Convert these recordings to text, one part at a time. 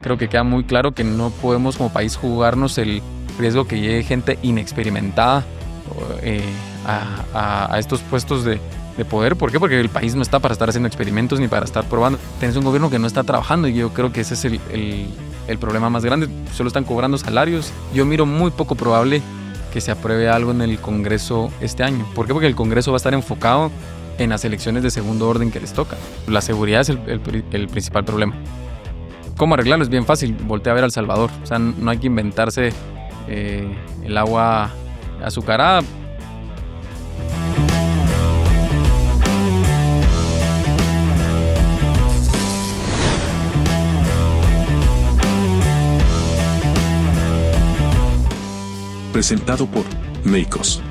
Creo que queda muy claro que no podemos como país jugarnos el riesgo que llegue gente inexperimentada a estos puestos de poder. ¿Por qué? Porque el país no está para estar haciendo experimentos ni para estar probando. Tienes un gobierno que no está trabajando y yo creo que ese es el problema más grande. Solo están cobrando salarios. Yo miro muy poco probable que se apruebe algo en el Congreso este año. ¿Por qué? Porque el Congreso va a estar enfocado en las elecciones de segundo orden que les toca. La seguridad es el principal problema. ¿Cómo arreglarlo? Es bien fácil. Voltea a ver a El Salvador. O sea, no hay que inventarse el agua azucarada. Presentado por Meicos.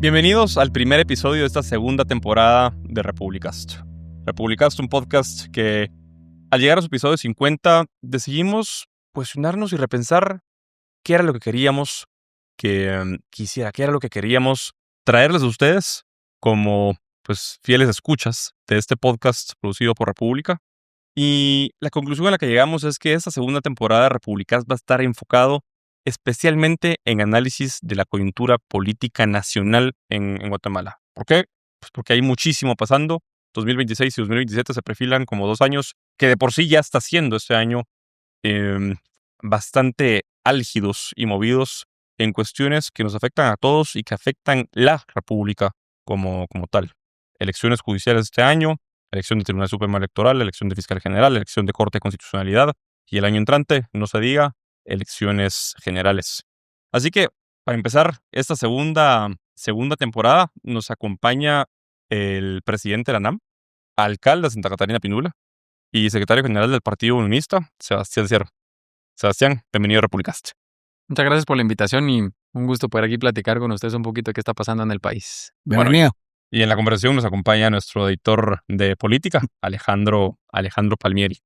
Bienvenidos al primer episodio de esta segunda temporada de Republicast. Republicast, un podcast que al llegar a su episodio 50 decidimos cuestionarnos y repensar qué era lo que queríamos que quisiera, qué era lo que queríamos traerles a ustedes como fieles escuchas de este podcast producido por República. Y la conclusión a la que llegamos es que esta segunda temporada de Republicast va a estar enfocado especialmente en análisis de la coyuntura política nacional en Guatemala. ¿Por qué? Pues porque hay muchísimo pasando. 2026 y 2027 se perfilan como 2 años que de por sí ya está siendo este año bastante álgidos y movidos en cuestiones que nos afectan a todos y que afectan la República como tal. Elecciones judiciales este año, elección de Tribunal Supremo Electoral, elección de Fiscal General, elección de Corte de Constitucionalidad y el año entrante, no se diga, elecciones generales. Así que, para empezar esta segunda temporada, nos acompaña el presidente de la ANAM, alcalde de Santa Catarina Pinula y secretario general del Partido Unionista, Sebastián Cierro. Sebastián, bienvenido a Republicast. Muchas gracias por la invitación y un gusto poder aquí platicar con ustedes un poquito de qué está pasando en el país. Bienvenido. Y en la conversación nos acompaña nuestro editor de política, Alejandro Palmieri.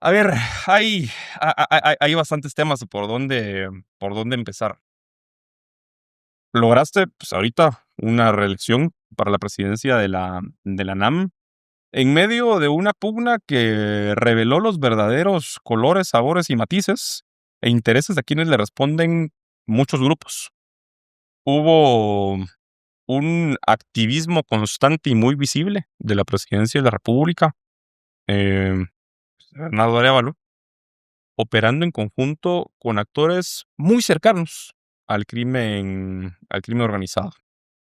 A ver, hay bastantes temas por dónde empezar. Lograste, ahorita una reelección para la presidencia de la ANAM en medio de una pugna que reveló los verdaderos colores, sabores y matices e intereses de quienes le responden muchos grupos. Hubo un activismo constante y muy visible de la presidencia de la República, Bernardo Arévalo, operando en conjunto con actores muy cercanos al crimen organizado.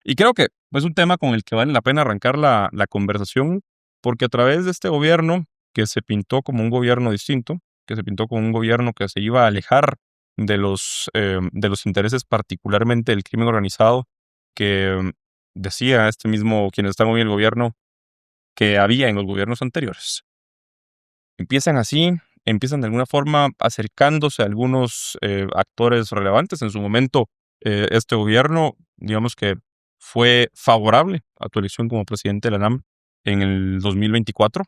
Y creo que es un tema con el que vale la pena arrancar la conversación, porque a través de este gobierno, que se pintó como un gobierno distinto, que se pintó como un gobierno que se iba a alejar de los intereses particularmente del crimen organizado, que decía este mismo, quienes están hoy en el gobierno, que había en los gobiernos anteriores. Empiezan de alguna forma acercándose a algunos actores relevantes. En su momento, este gobierno, digamos que fue favorable a tu elección como presidente de la ANAM en el 2024.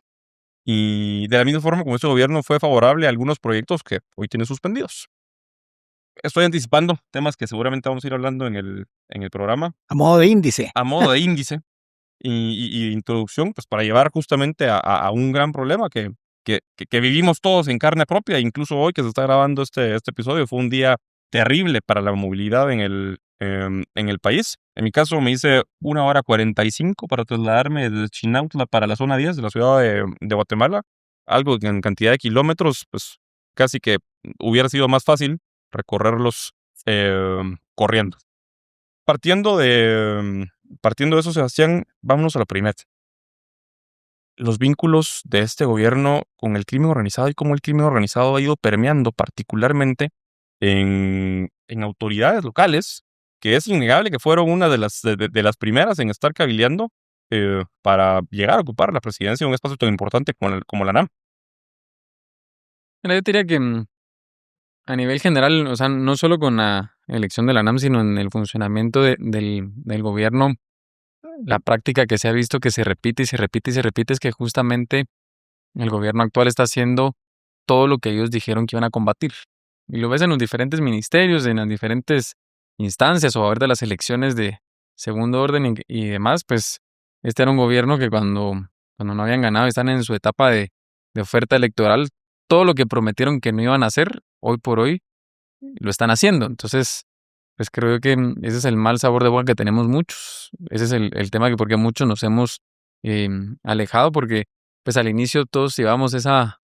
Y de la misma forma como este gobierno fue favorable a algunos proyectos que hoy tiene suspendidos. Estoy anticipando temas que seguramente vamos a ir hablando en el programa. A modo de índice. A modo de índice y introducción, para llevar justamente a un gran problema que vivimos todos en carne propia. Incluso hoy que se está grabando este episodio fue un día terrible para la movilidad en el país. En mi caso me hice 1 hora 45 para trasladarme desde Chinautla para la zona 10 de la ciudad de Guatemala. Algo que en cantidad de kilómetros, casi que hubiera sido más fácil recorrerlos corriendo. Partiendo de eso, Sebastián, vámonos a la primera. Los vínculos de este gobierno con el crimen organizado y cómo el crimen organizado ha ido permeando particularmente en autoridades locales, que es innegable que fueron una de las primeras en estar cabildeando para llegar a ocupar la presidencia de un espacio tan importante como la ANAM. Yo diría que a nivel general, o sea, no solo con la elección de la ANAM, sino en el funcionamiento del gobierno, la práctica que se ha visto que se repite y se repite y se repite es que justamente el gobierno actual está haciendo todo lo que ellos dijeron que iban a combatir. Y lo ves en los diferentes ministerios, en las diferentes instancias o a ver de las elecciones de segundo orden y demás, Este era un gobierno que cuando no habían ganado, están en su etapa de oferta electoral, todo lo que prometieron que no iban a hacer, hoy por hoy lo están haciendo. Entonces, pues creo que ese es el mal sabor de boca que tenemos muchos. Ese es el tema que porque muchos nos hemos alejado, porque pues al inicio todos llevamos esa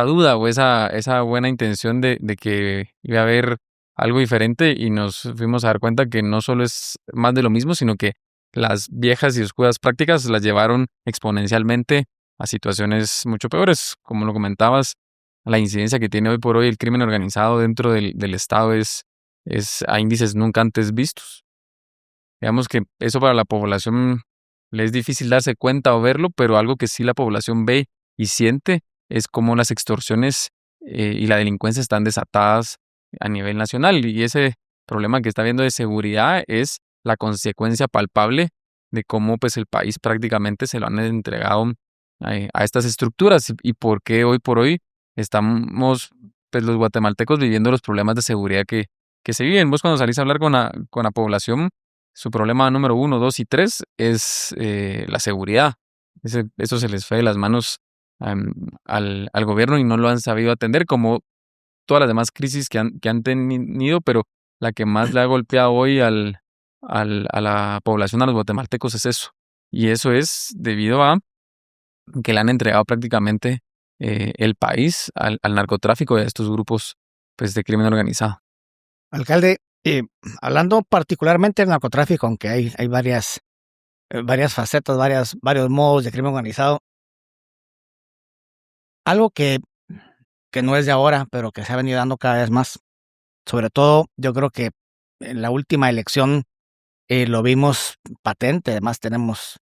duda o esa buena intención de que iba a haber algo diferente y nos fuimos a dar cuenta que no solo es más de lo mismo, sino que las viejas y oscuras prácticas las llevaron exponencialmente a situaciones mucho peores. Como lo comentabas, la incidencia que tiene hoy por hoy el crimen organizado dentro del Estado es a índices nunca antes vistos. Digamos que eso para la población le es difícil darse cuenta o verlo, pero algo que sí la población ve y siente es cómo las extorsiones y la delincuencia están desatadas a nivel nacional. Y ese problema que está habiendo de seguridad es la consecuencia palpable de cómo pues, el país prácticamente se lo han entregado a estas estructuras y por qué hoy por hoy estamos pues, los guatemaltecos viviendo los problemas de seguridad que se viven. Vos cuando salís a hablar con la población, su problema número 1, 2 y 3 es la seguridad. Eso se les fue de las manos al gobierno y no lo han sabido atender, como todas las demás crisis que han tenido, pero la que más le ha golpeado hoy a la población, a los guatemaltecos, es eso. Y eso es debido a que le han entregado prácticamente el país al narcotráfico y a estos grupos pues, de crimen organizado. Alcalde, hablando particularmente del narcotráfico, aunque hay varias facetas, varios modos de crimen organizado, algo que no es de ahora, pero que se ha venido dando cada vez más. Sobre todo, yo creo que en la última elección lo vimos patente. Además, tenemos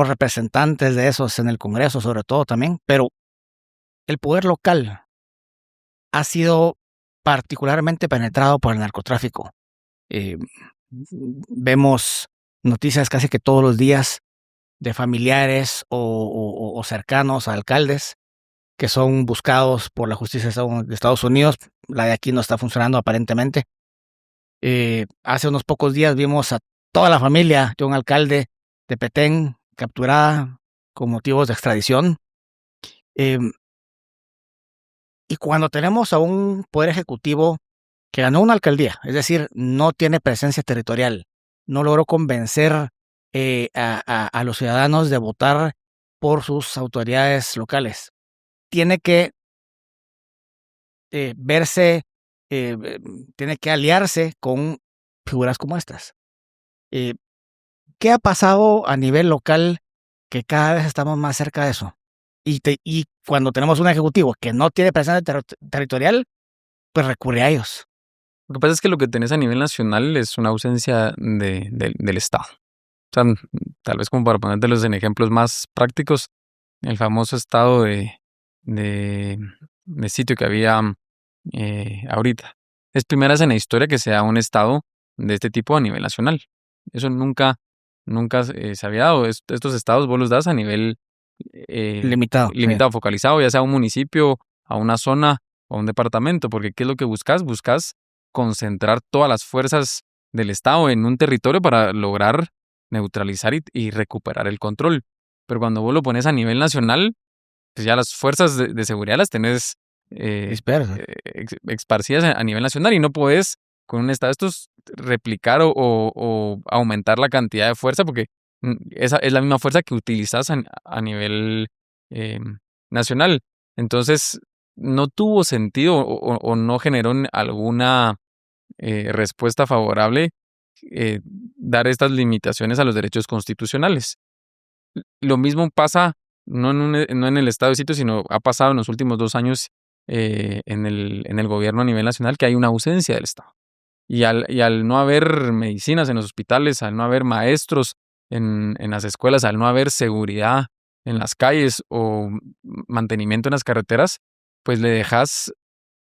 representantes de esos en el Congreso, sobre todo también. Pero el poder local ha sido particularmente penetrado por el narcotráfico. Vemos noticias casi que todos los días de familiares o cercanos a alcaldes que son buscados por la justicia de Estados Unidos. La de aquí no está funcionando aparentemente. Hace unos pocos días vimos a toda la familia de un alcalde de Petén capturada con motivos de extradición. Y cuando tenemos a un poder ejecutivo que ganó una alcaldía, es decir, no tiene presencia territorial, no logró convencer a los ciudadanos de votar por sus autoridades locales, tiene que tiene que aliarse con figuras como estas. ¿Qué ha pasado a nivel local que cada vez estamos más cerca de eso? Y cuando tenemos un ejecutivo que no tiene presencia territorial, pues recurre a ellos. Lo que pasa es que lo que tenés a nivel nacional es una ausencia del Estado. O sea, tal vez como para ponértelos en ejemplos más prácticos, el famoso estado de sitio que había ahorita. Es primera vez en la historia que se da un estado de este tipo a nivel nacional. Eso nunca se había dado. Estos estados vos los das a nivel Limitado, limitado, focalizado, ya sea a un municipio, a una zona o a un departamento, porque ¿qué es lo que buscas? Buscas concentrar todas las fuerzas del Estado en un territorio para lograr neutralizar y recuperar el control. Pero cuando vos lo pones a nivel nacional, pues ya las fuerzas de seguridad las tenés dispersas. esparcidas a nivel nacional y no podés con un estado de estos replicar o aumentar la cantidad de fuerza porque esa es la misma fuerza que utilizas a nivel nacional. Entonces no tuvo sentido o no generó alguna respuesta favorable dar estas limitaciones a los derechos constitucionales. Lo mismo pasa no en el estado de sitio, sino ha pasado en los últimos 2 años en el gobierno a nivel nacional, que hay una ausencia del Estado. Y al no haber medicinas en los hospitales, al no haber maestros en las escuelas, al no haber seguridad en las calles o mantenimiento en las carreteras, pues le dejas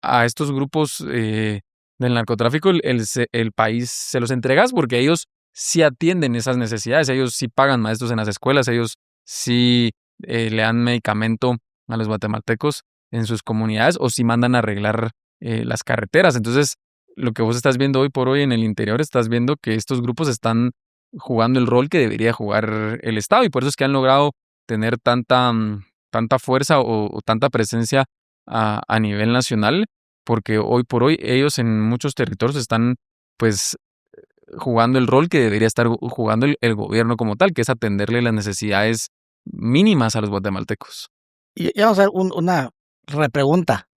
a estos grupos del narcotráfico el país se los entregas porque ellos sí atienden esas necesidades, ellos sí pagan maestros en las escuelas, ellos sí le dan medicamento a los guatemaltecos en sus comunidades o si mandan a arreglar las carreteras. Entonces, lo que vos estás viendo hoy por hoy en el interior, estás viendo que estos grupos están jugando el rol que debería jugar el Estado, y por eso es que han logrado tener tanta fuerza o tanta presencia a nivel nacional, porque hoy por hoy ellos en muchos territorios están pues jugando el rol que debería estar jugando el gobierno como tal, que es atenderle las necesidades mínimas a los guatemaltecos. Y vamos a hacer una repregunta.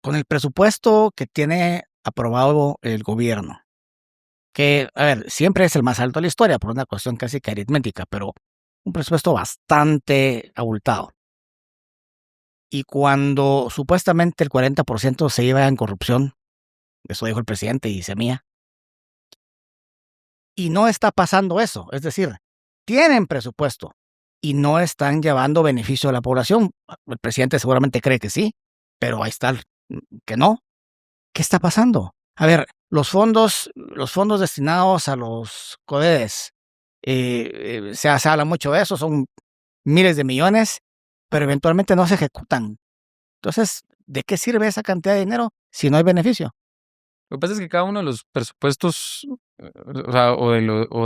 Con el presupuesto que tiene aprobado el gobierno, que, a ver, siempre es el más alto de la historia por una cuestión casi que aritmética, pero un presupuesto bastante abultado. Y cuando supuestamente el 40% se iba en corrupción, eso dijo el presidente y semía, y no está pasando eso, es decir, tienen presupuesto y no están llevando beneficio a la población. El presidente seguramente cree que sí, pero ahí está que no. ¿Qué está pasando? A ver, los fondos destinados a los CODES, se habla mucho de eso, son miles de millones, pero eventualmente no se ejecutan. Entonces, ¿de qué sirve esa cantidad de dinero si no hay beneficio? Lo que pasa es que cada uno de los presupuestos, o sea, o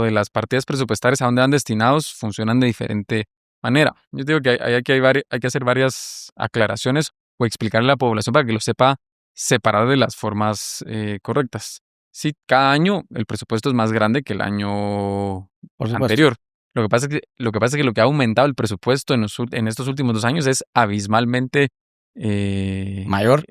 de las partidas presupuestarias a donde van destinados funcionan de diferente manera. Yo digo que hay que hacer varias aclaraciones o explicarle a la población para que lo sepa separar de las formas correctas. Sí, cada año el presupuesto es más grande que el año Por supuesto. anterior. Lo que pasa es que lo que ha aumentado el presupuesto en estos últimos 2 años es abismalmente Mayor.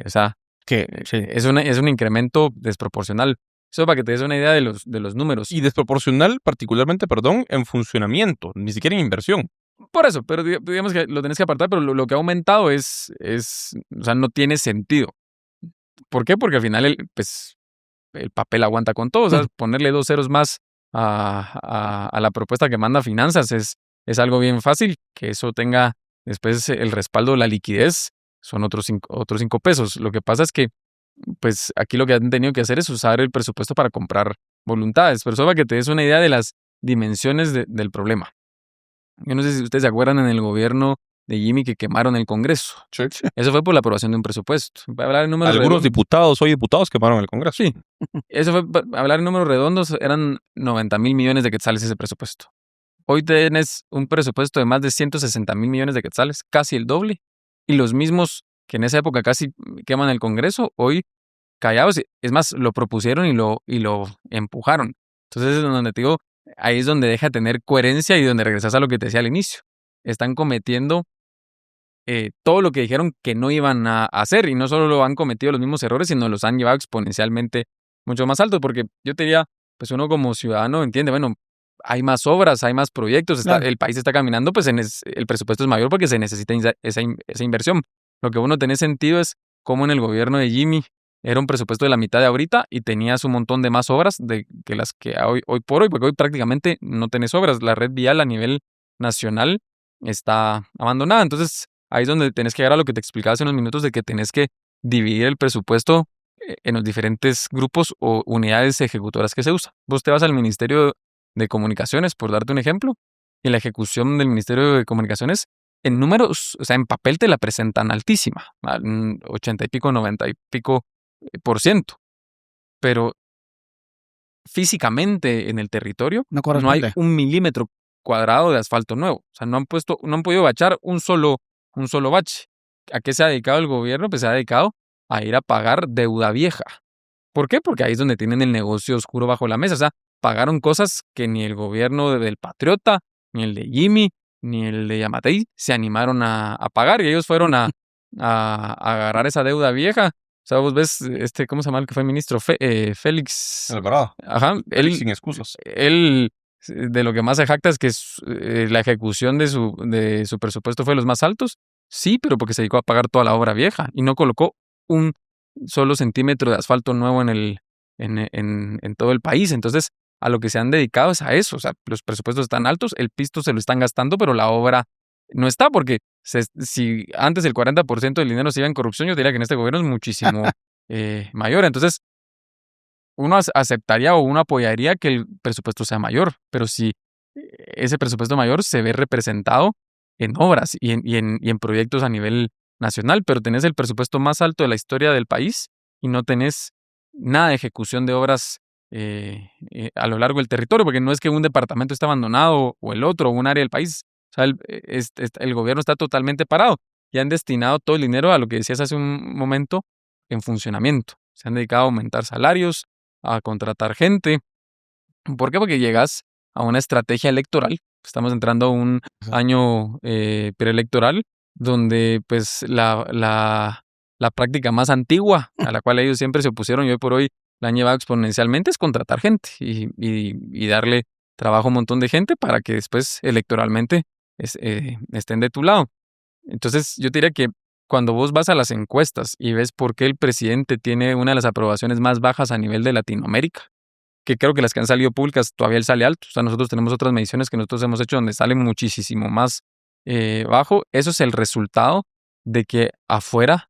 o sea, Que sí. es un incremento desproporcional. Eso para que te des una idea de los números. Y desproporcional, particularmente, en funcionamiento, ni siquiera en inversión. Por eso, pero digamos que lo tenés que apartar, pero lo que ha aumentado o sea, no tiene sentido. ¿Por qué? Porque al final el papel aguanta con todo. O sea, ponerle 2 ceros más a la propuesta que manda Finanzas es algo bien fácil. Que eso tenga después el respaldo, la liquidez, son otros 5 pesos. Lo que pasa es que pues aquí lo que han tenido que hacer es usar el presupuesto para comprar voluntades. Pero eso para que te des una idea de las dimensiones del problema. Yo no sé si ustedes se acuerdan en el gobierno de Jimmy que quemaron el Congreso. Sí. Eso fue por la aprobación de un presupuesto. Para hablar en números Algunos diputados quemaron el Congreso. Sí. Eso fue, para hablar en números redondos, eran 90,000 millones de quetzales ese presupuesto. Hoy tienes un presupuesto de más de 160,000 millones de quetzales, casi el doble. Y los mismos que en esa época casi queman el Congreso, hoy callados. Es más, lo propusieron y lo empujaron. Entonces es donde te digo, ahí es donde deja de tener coherencia y donde regresas a lo que te decía al inicio. Están cometiendo todo lo que dijeron que no iban a hacer, y no solo lo han cometido los mismos errores, sino los han llevado exponencialmente mucho más alto, porque yo te diría, pues uno como ciudadano entiende, bueno, hay más obras, hay más proyectos, Claro. el país está caminando, pues el presupuesto es mayor porque se necesita esa inversión. Lo que uno tiene sentido es cómo en el gobierno de Jimmy era un presupuesto de la mitad de ahorita y tenías un montón de más obras que las que hoy por hoy, porque hoy prácticamente no tenés obras. La red vial a nivel nacional está abandonada. Entonces, ahí es donde tenés que llegar a lo que te explicaba hace unos minutos, de que tenés que dividir el presupuesto en los diferentes grupos o unidades ejecutoras que se usan. Vos te vas al Ministerio de Comunicaciones, por darte un ejemplo, y la ejecución del Ministerio de Comunicaciones, en números, o sea, en papel te la presentan altísima, 80 y pico, 90 y pico %. Pero físicamente en el territorio No no hay corresponde. 1 milímetro cuadrado de asfalto nuevo. O sea, no han podido bachar un solo bache. ¿A qué se ha dedicado el gobierno? Pues se ha dedicado a ir a pagar deuda vieja. ¿Por qué? Porque ahí es donde tienen el negocio oscuro bajo la mesa. O sea, pagaron cosas que ni el gobierno del Patriota, ni el de Jimmy, ni el de Yamatei se animaron a pagar, y ellos fueron a agarrar esa deuda vieja. O sea, vos ves, ¿cómo se llama el que fue ministro? Félix. Alvarado. Ajá. Él sin excusas. Él, de lo que más se jacta es que la ejecución de su presupuesto fue de los más altos. Sí, pero porque se dedicó a pagar toda la obra vieja y no colocó un solo centímetro de asfalto nuevo en todo el país. Entonces, a lo que se han dedicado es a eso. O sea, los presupuestos están altos, el pisto se lo están gastando, pero la obra no está, porque si antes el 40% del dinero se iba en corrupción, yo diría que en este gobierno es muchísimo mayor. Entonces, uno aceptaría o uno apoyaría que el presupuesto sea mayor, pero si ese presupuesto mayor se ve representado en obras y en proyectos a nivel nacional, pero tenés el presupuesto más alto de la historia del país y no tenés nada de ejecución de obras a lo largo del territorio, porque no es que un departamento esté abandonado o el otro, o un área del país. O sea, el gobierno está totalmente parado y han destinado todo el dinero a lo que decías hace un momento en funcionamiento. Se han dedicado a aumentar salarios, a contratar gente. ¿Por qué? Porque llegas a una estrategia electoral. Estamos entrando a un año preelectoral donde pues la práctica más antigua a la cual ellos siempre se opusieron y hoy por hoy la han llevado exponencialmente es contratar gente y darle trabajo a un montón de gente para que después electoralmente estén de tu lado. Entonces yo diría que cuando vos vas a las encuestas y ves por qué el presidente tiene una de las aprobaciones más bajas a nivel de Latinoamérica, que creo que las que han salido públicas todavía él sale alto. O sea, nosotros tenemos otras mediciones que nosotros hemos hecho donde sale muchísimo más bajo. Eso es el resultado de que afuera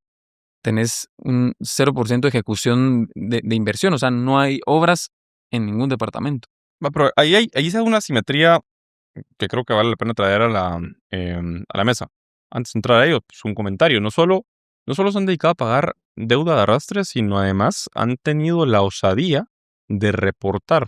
tenés un 0% de ejecución de inversión. O sea, no hay obras en ningún departamento. Pero ahí se da una simetría que creo que vale la pena traer a la mesa. Antes de entrar a ello, pues un comentario. No solo se han dedicado a pagar deuda de arrastre, sino además han tenido la osadía de reportar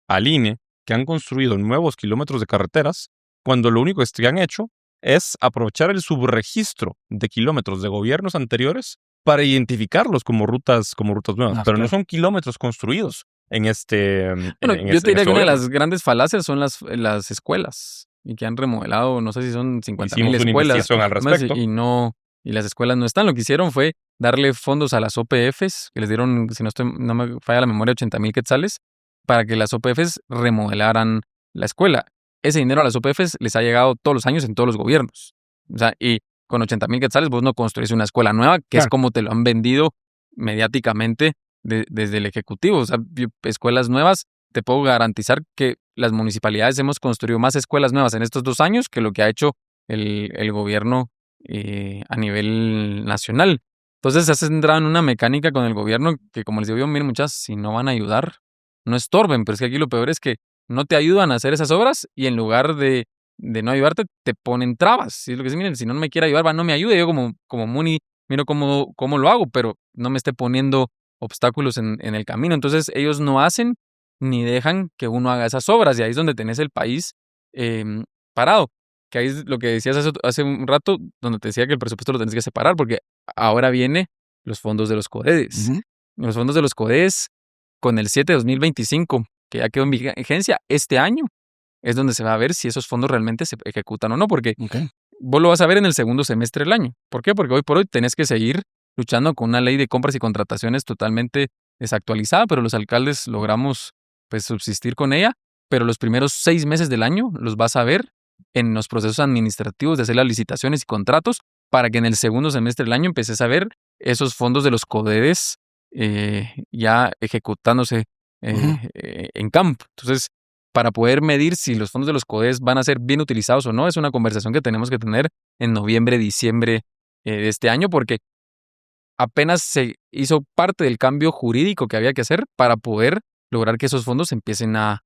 al INE que han construido nuevos kilómetros de carreteras cuando lo único que han hecho es aprovechar el subregistro de kilómetros de gobiernos anteriores para identificarlos como rutas nuevas. Pero no son kilómetros construidos en este. Bueno, yo te diría que una de las grandes falacias son las escuelas y que han remodelado, no sé si son 50,000 Hicimos una escuelas. investigación al respecto. Y las escuelas no están. Lo que hicieron fue darle fondos a las OPFs, que les dieron, si no me falla la memoria, 80,000 quetzales, para que las OPFs remodelaran la escuela. Ese dinero a las OPFs les ha llegado todos los años en todos los gobiernos. O sea, y con 80,000 quetzales vos no construís una escuela nueva, que es como te lo han vendido mediáticamente desde el Ejecutivo. O sea, escuelas nuevas, te puedo garantizar que las municipalidades hemos construido más escuelas nuevas en estos 2 años que lo que ha hecho el gobierno a nivel nacional. Entonces se ha centrado en una mecánica con el gobierno que, como les digo yo, miren muchachos, si no van a ayudar, no estorben, pero es que aquí lo peor es que no te ayudan a hacer esas obras y en lugar de no ayudarte, te ponen trabas. Y es lo que dicen, miren, si no me quiere ayudar, no me ayude. Yo como Muni miro cómo lo hago, pero no me esté poniendo obstáculos en el camino. Entonces ellos no hacen ni dejan que uno haga esas obras y ahí es donde tenés el país parado. Que ahí es lo que decías hace un rato, donde te decía que el presupuesto lo tenés que separar, porque ahora viene los fondos de los CODES. Los fondos de los CODES con el 7 de 2025, que ya quedó en vigencia este año, es donde se va a ver si esos fondos realmente se ejecutan o no, porque vos lo vas a ver en el segundo semestre del año. ¿Por qué? Porque hoy por hoy tenés que seguir luchando con una ley de compras y contrataciones totalmente desactualizada, pero los alcaldes logramos pues subsistir con ella, pero los primeros 6 meses del año los vas a ver en los procesos administrativos de hacer las licitaciones y contratos para que en el segundo semestre del año empeces a ver esos fondos de los CODES ya ejecutándose en campo. Entonces, para poder medir si los fondos de los CODES van a ser bien utilizados o no, es una conversación que tenemos que tener en noviembre, diciembre de este año, porque apenas se hizo parte del cambio jurídico que había que hacer para poder lograr que esos fondos se empiecen a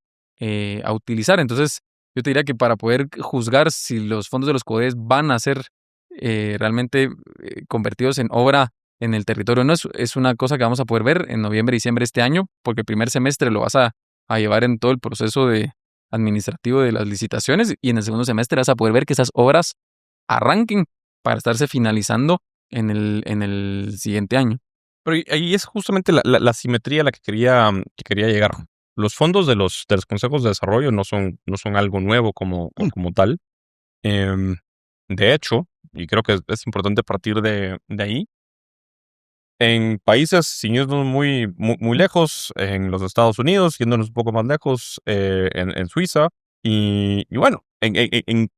utilizar. Entonces, yo te diría que para poder juzgar si los fondos de los CODES van a ser realmente convertidos en obra en el territorio, no es una cosa que vamos a poder ver en noviembre, diciembre de este año, porque el primer semestre lo vas a llevar en todo el proceso administrativo de las licitaciones y en el segundo semestre vas a poder ver que esas obras arranquen para estarse finalizando en el siguiente año. Pero ahí es justamente la simetría a la que quería llegar. Los fondos de los consejos de desarrollo no son algo nuevo como tal. De hecho, y creo que es importante partir de ahí, en países, sin irnos muy lejos, en los Estados Unidos, yéndonos un poco más lejos, en Suiza, y bueno, en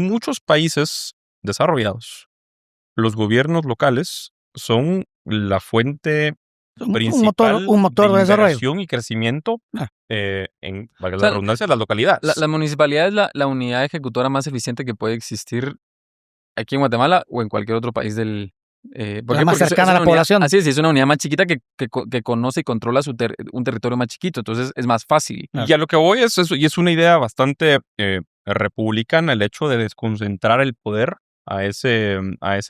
muchos países desarrollados, los gobiernos locales son la fuente principal un motor de desarrollo inversión y crecimiento en, valga la redundancia, las localidades. La municipalidad es la unidad ejecutora más eficiente que puede existir aquí en Guatemala o en cualquier otro país del... la más cercana a la población. Así es una unidad más chiquita que conoce y controla un territorio más chiquito, entonces es más fácil. Y a lo que voy es eso, y es una idea bastante republicana el hecho de desconcentrar el poder a ese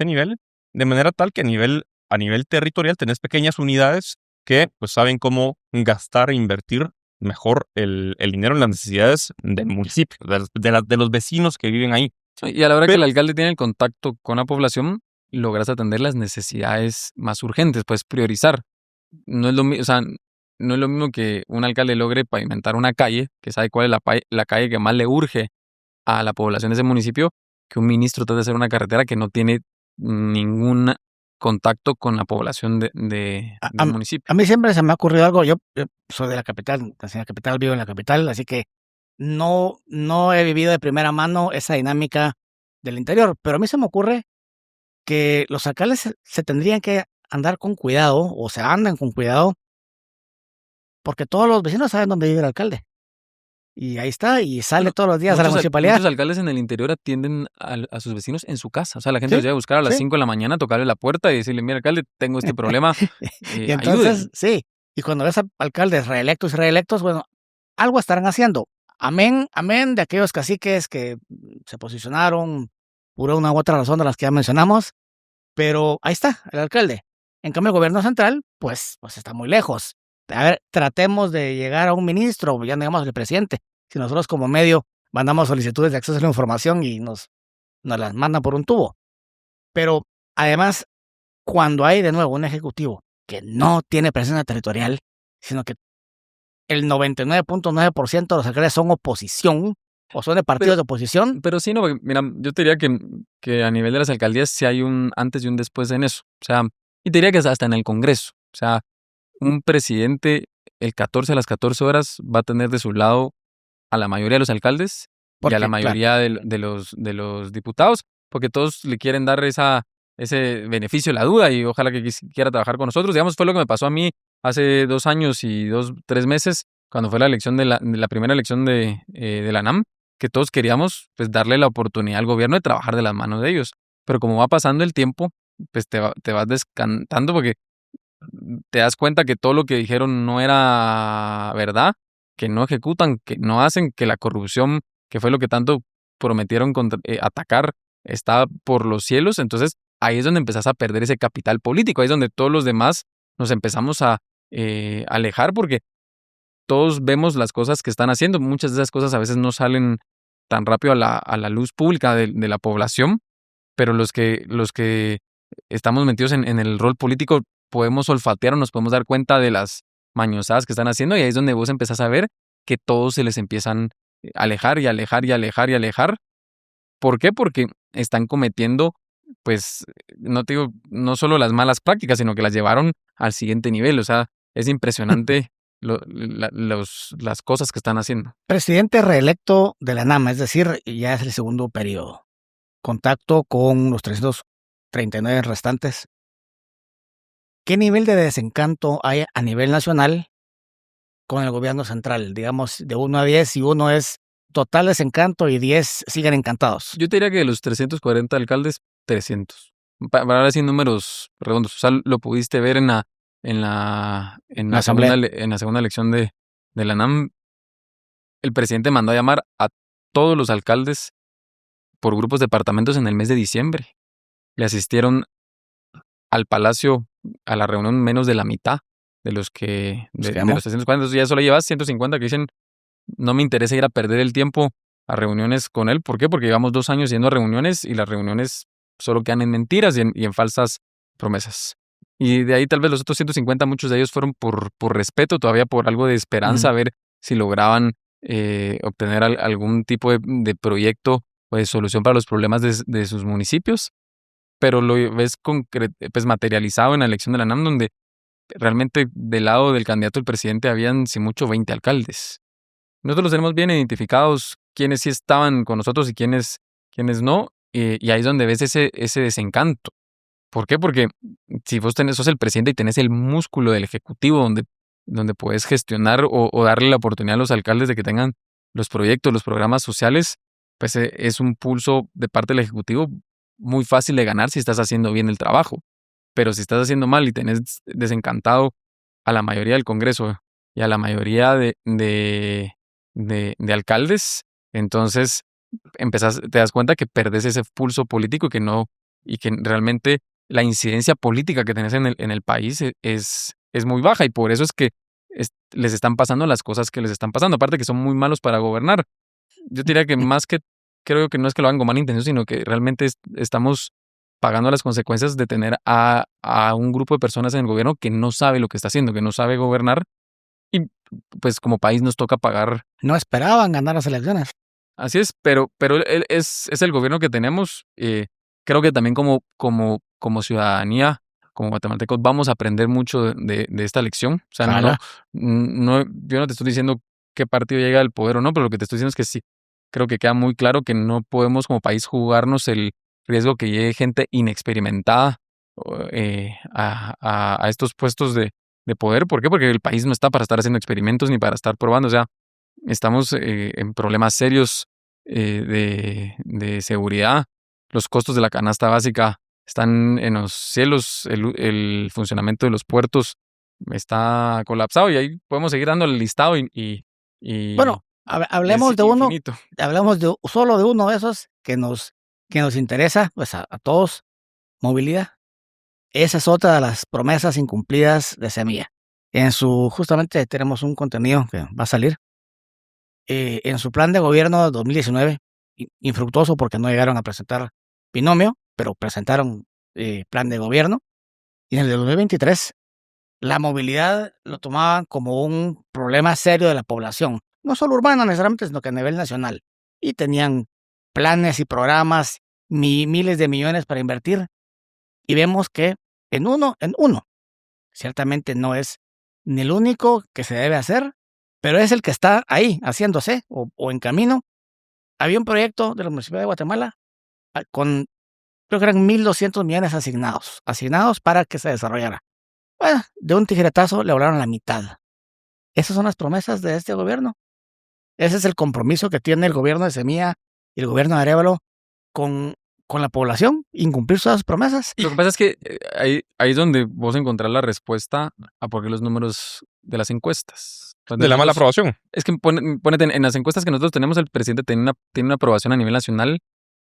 nivel, de manera tal que a nivel territorial tenés pequeñas unidades que pues saben cómo gastar e invertir mejor el dinero en las necesidades del municipio, de los vecinos que viven ahí. Y a la hora que el Pero- alcalde tiene el contacto con la población, logras atender las necesidades más urgentes, puedes priorizar. No es lo mismo, o sea, no es lo mismo que un alcalde logre pavimentar una calle, que sabe cuál es la calle que más le urge a la población de ese municipio, que un ministro trate de hacer una carretera que no tiene ningún contacto con la población del municipio. A mí siempre se me ha ocurrido algo. Yo soy de la capital, nací en la capital, vivo en la capital, así que no he vivido de primera mano esa dinámica del interior. Pero a mí se me ocurre que los alcaldes se tendrían que andar con cuidado, o se andan con cuidado, porque todos los vecinos saben dónde vive el alcalde. Y ahí está, y sale Bueno, todos los días a la municipalidad. Muchos alcaldes en el interior atienden a sus vecinos en su casa. O sea, la gente Sí, los llega a buscar a las sí. 5 de la mañana, tocarle la puerta y decirle, mira, alcalde, tengo este problema, Y entonces, ayuden. sí, y cuando ves a alcaldes reelectos y reelectos, bueno, algo estarán haciendo. Amén de aquellos caciques que se posicionaron por una u otra razón de las que ya mencionamos, pero ahí está, el alcalde. En cambio, el gobierno central, pues está muy lejos. A ver, tratemos de llegar a un ministro, ya no digamos el presidente. Si nosotros como medio mandamos solicitudes de acceso a la información y nos las mandan por un tubo. Pero además, cuando hay de nuevo un ejecutivo que no tiene presencia territorial, sino que el 99.9% de los alcaldes son oposición o son de partidos de oposición. Pero sí, no, porque, mira, yo te diría que a nivel de las alcaldías sí hay un antes y un después en eso. O sea, y te diría que hasta en el Congreso. O sea, un presidente, el 14 a las 14 horas, va a tener de su lado a la mayoría de los alcaldes y a la mayoría de los diputados, porque todos le quieren dar ese beneficio de la duda y ojalá que quiera trabajar con nosotros. Digamos, fue lo que me pasó a mí hace 2 años y 3 meses, cuando fue la elección de la primera elección de la NAM, que todos queríamos pues darle la oportunidad al gobierno de trabajar de las manos de ellos. Pero como va pasando el tiempo, pues te vas descantando porque te das cuenta que todo lo que dijeron no era verdad, que no ejecutan, que no hacen, que la corrupción, que fue lo que tanto prometieron atacar, está por los cielos. Entonces ahí es donde empezás a perder ese capital político, ahí es donde todos los demás nos empezamos a alejar porque todos vemos las cosas que están haciendo. Muchas de esas cosas a veces no salen tan rápido a la luz pública de la población, pero los que estamos metidos en el rol político podemos olfatear o nos podemos dar cuenta de las mañosadas que están haciendo y ahí es donde vos empezás a ver que todos se les empiezan a alejar y alejar y alejar y alejar. ¿Por qué? Porque están cometiendo, pues, no te digo, no solo las malas prácticas, sino que las llevaron al siguiente nivel. O sea, es impresionante las cosas que están haciendo. Presidente reelecto de la NAM, es decir, ya es el segundo periodo. Contacto con los 339 restantes. ¿Qué nivel de desencanto hay a nivel nacional con el gobierno central? Digamos, de 1 a 10, y 1 es total desencanto y 10 siguen encantados. Yo te diría que de los 340 alcaldes, 300. Para hablar así en números redondos. O sea, lo pudiste ver en la segunda elección de la NAM. El presidente mandó a llamar a todos los alcaldes por grupos departamentos en el mes de diciembre. Le asistieron al Palacio a la reunión menos de la mitad de los de los 340. Entonces ya solo llevas 150 que dicen, no me interesa ir a perder el tiempo a reuniones con él. ¿Por qué? Porque llevamos 2 años yendo a reuniones y las reuniones solo quedan en mentiras y en falsas promesas. Y de ahí tal vez los otros 150, muchos de ellos fueron por respeto, todavía por algo de esperanza, a ver si lograban obtener algún tipo de proyecto o de solución para los problemas de sus municipios. Pero lo ves pues materializado en la elección de la NAM, donde realmente del lado del candidato del presidente habían, si mucho, 20 alcaldes. Nosotros los tenemos bien identificados, quiénes sí estaban con nosotros y quiénes no, y ahí es donde ves ese desencanto. ¿Por qué? Porque si vos sos el presidente y tenés el músculo del ejecutivo donde puedes gestionar o darle la oportunidad a los alcaldes de que tengan los proyectos, los programas sociales, pues es un pulso de parte del ejecutivo muy fácil de ganar si estás haciendo bien el trabajo. Pero si estás haciendo mal y tenés desencantado a la mayoría del Congreso y a la mayoría de alcaldes, entonces te das cuenta que perdés ese pulso político y que realmente la incidencia política que tenés en el país es es muy baja y por eso es que les están pasando las cosas que les están pasando. Aparte que son muy malos para gobernar. Yo diría que más que, creo que no es que lo hagan con mala intención, sino que realmente estamos pagando las consecuencias de tener a un grupo de personas en el gobierno que no sabe lo que está haciendo, que no sabe gobernar y pues como país nos toca pagar. No esperaban ganar las elecciones. Así es, pero es el gobierno que tenemos. Creo que también como ciudadanía, como guatemaltecos, vamos a aprender mucho de esta lección. O sea, Ojalá. yo no te estoy diciendo qué partido llega al poder o no, pero lo que te estoy diciendo es que sí, creo que queda muy claro que no podemos como país jugarnos el riesgo que llegue gente inexperimentada a estos puestos de poder. ¿Por qué? Porque el país no está para estar haciendo experimentos ni para estar probando. O sea, estamos en problemas serios de seguridad. Los costos de la canasta básica están en los cielos. El funcionamiento de los puertos está colapsado y ahí podemos seguir dando el listado y Bueno, hablemos es de uno, infinito. hablemos solo de uno de esos que nos interesa, pues a todos, movilidad. Esa es otra de las promesas incumplidas de Semilla. Justamente tenemos un contenido que va a salir. En su plan de gobierno de 2019, infructuoso porque no llegaron a presentar binomio, pero presentaron plan de gobierno. Y en el de 2023, la movilidad lo tomaban como un problema serio de la población, no solo urbana necesariamente, sino que a nivel nacional. Y tenían planes y programas, miles de millones para invertir. Y vemos que en uno, ciertamente no es ni el único que se debe hacer, pero es el que está ahí haciéndose o en camino. Había un proyecto de la Municipalidad de Guatemala con, creo que eran 1.200 millones asignados para que se desarrollara. Bueno, de un tijeretazo le hablaron la mitad. Esas son las promesas de este gobierno. Ese es el compromiso que tiene el gobierno de Semilla y el gobierno de Arévalo con la población, incumplir sus promesas. Lo que pasa es que ahí es donde vos encontrás la respuesta a por qué los números de las encuestas. De la mala aprobación. Es que ponete en las encuestas que nosotros tenemos, el presidente tiene una aprobación a nivel nacional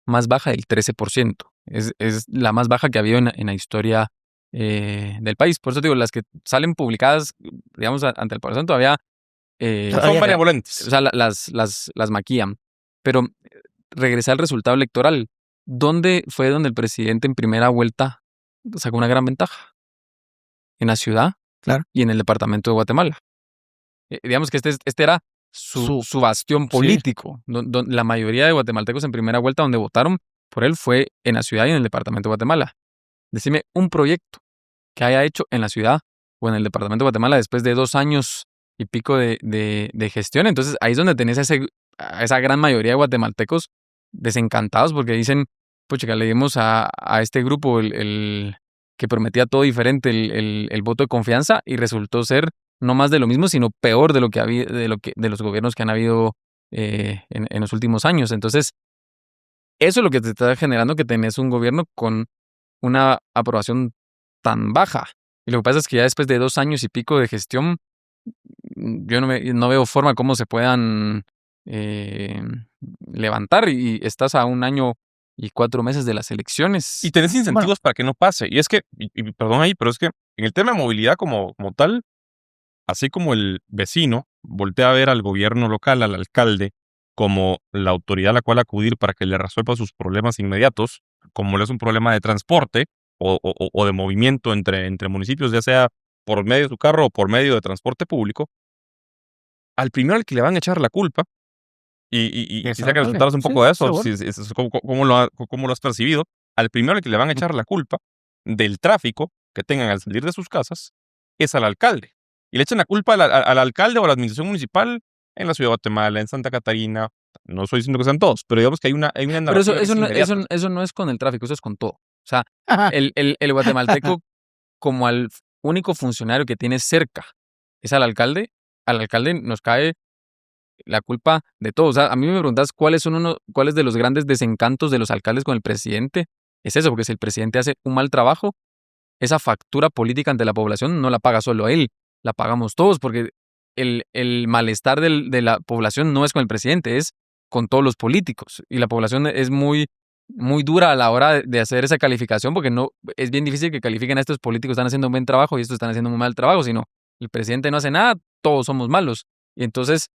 más baja del 13%. Es la más baja que ha habido en la historia del país. Por eso digo, las que salen publicadas, digamos, ante el población todavía Son variabolentes. o sea, las maquillan. Pero regresar al resultado electoral. ¿Dónde fue donde el presidente en primera vuelta sacó una gran ventaja? En la ciudad, claro, y en el departamento de Guatemala. Digamos que este era su bastión político. Sí. La mayoría de guatemaltecos en primera vuelta donde votaron por él fue en la ciudad y en el departamento de Guatemala. Decime un proyecto que haya hecho en la ciudad o en el departamento de Guatemala después de 2 años y pico de gestión. Entonces ahí es donde tenés a esa gran mayoría de guatemaltecos desencantados porque dicen, pucha, le dimos a este grupo el que prometía todo diferente, el voto de confianza, y resultó ser no más de lo mismo, sino peor de lo que había, de los gobiernos que han habido en los últimos años. Entonces, eso es lo que te está generando que tenés un gobierno con una aprobación tan baja. Y lo que pasa es que ya después de 2 años y pico de gestión, yo no veo forma cómo se puedan levantar, y estás a 1 año y 4 meses de las elecciones. Y tenés incentivos para que no pase. Y es que, y perdón ahí, pero es que en el tema de movilidad como tal, así como el vecino voltea a ver al gobierno local, al alcalde, como la autoridad a la cual acudir para que le resuelva sus problemas inmediatos, como le es un problema de transporte o de movimiento entre municipios, ya sea por medio de su carro o por medio de transporte público, al primero al que le van a echar la culpa, y quisiera que nos contaras un poco de eso, cómo lo has percibido, al primero al que le van a echar la culpa del tráfico que tengan al salir de sus casas es al alcalde. Y le echan la culpa al alcalde o a la administración municipal en la ciudad de Guatemala, en Santa Catarina. No estoy diciendo que sean todos, pero digamos que hay una Pero eso no es con el tráfico, eso es con todo. O sea, el guatemalteco como al único funcionario que tiene cerca es al alcalde nos cae la culpa de todo. O sea, a mí me preguntas cuáles de los grandes desencantos de los alcaldes con el presidente. Es eso, porque si el presidente hace un mal trabajo, esa factura política ante la población no la paga solo él, la pagamos todos, porque el malestar de la población no es con el presidente, es con todos los políticos. Y la población es muy muy dura a la hora de hacer esa calificación, porque no es bien difícil que califiquen a estos políticos están haciendo un buen trabajo y estos están haciendo un mal trabajo, sino el presidente no hace nada, todos somos malos. Y entonces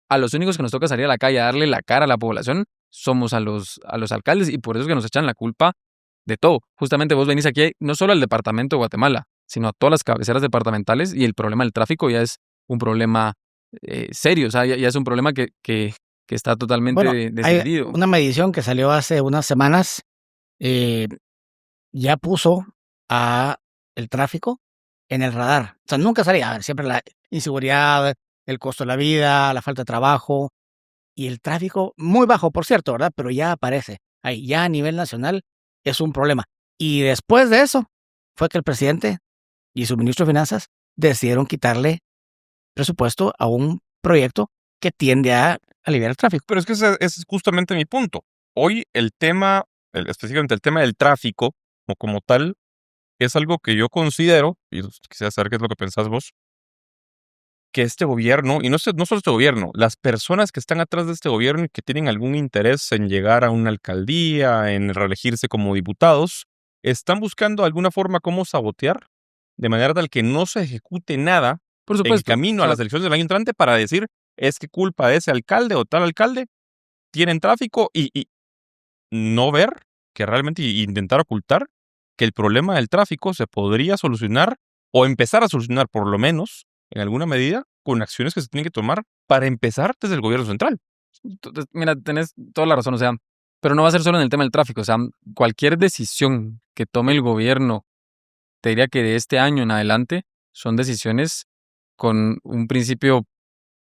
a los únicos que nos toca salir a la calle a darle la cara a la población somos a los alcaldes, y por eso es que nos echan la culpa de todo. Justamente vos venís aquí no solo al departamento de Guatemala, sino a todas las cabeceras departamentales, y el problema del tráfico ya es un problema serio, o sea, ya es un problema que está totalmente Bueno, hay descendido. una medición que salió hace unas semanas, ya puso a el tráfico en el radar. O sea, nunca salía, a ver, siempre la inseguridad, el costo de la vida, la falta de trabajo y el tráfico muy bajo, por cierto, ¿verdad? Pero ya aparece ahí, ya a nivel nacional es un problema. Y después de eso fue que el presidente y su ministro de Finanzas decidieron quitarle presupuesto a un proyecto que tiende a aliviar el tráfico. Pero es que ese es justamente mi punto. Hoy el tema, específicamente el tema del tráfico, como tal, es algo que yo considero, y quisiera saber qué es lo que pensás vos, que este gobierno, y no solo este gobierno, las personas que están atrás de este gobierno y que tienen algún interés en llegar a una alcaldía, en reelegirse como diputados, están buscando de alguna forma cómo sabotear, de manera tal que no se ejecute nada Por en el supuesto. camino O a sea, las elecciones del año entrante para decir, es que culpa de ese alcalde o tal alcalde tienen tráfico y no ver que realmente intentar ocultar que el problema del tráfico se podría solucionar o empezar a solucionar por lo menos en alguna medida con acciones que se tienen que tomar para empezar desde el gobierno central. mira, tenés toda la razón, o sea, pero no va a ser solo en el tema del tráfico, o sea, cualquier decisión que tome el gobierno, te diría que de este año en adelante, son decisiones con un principio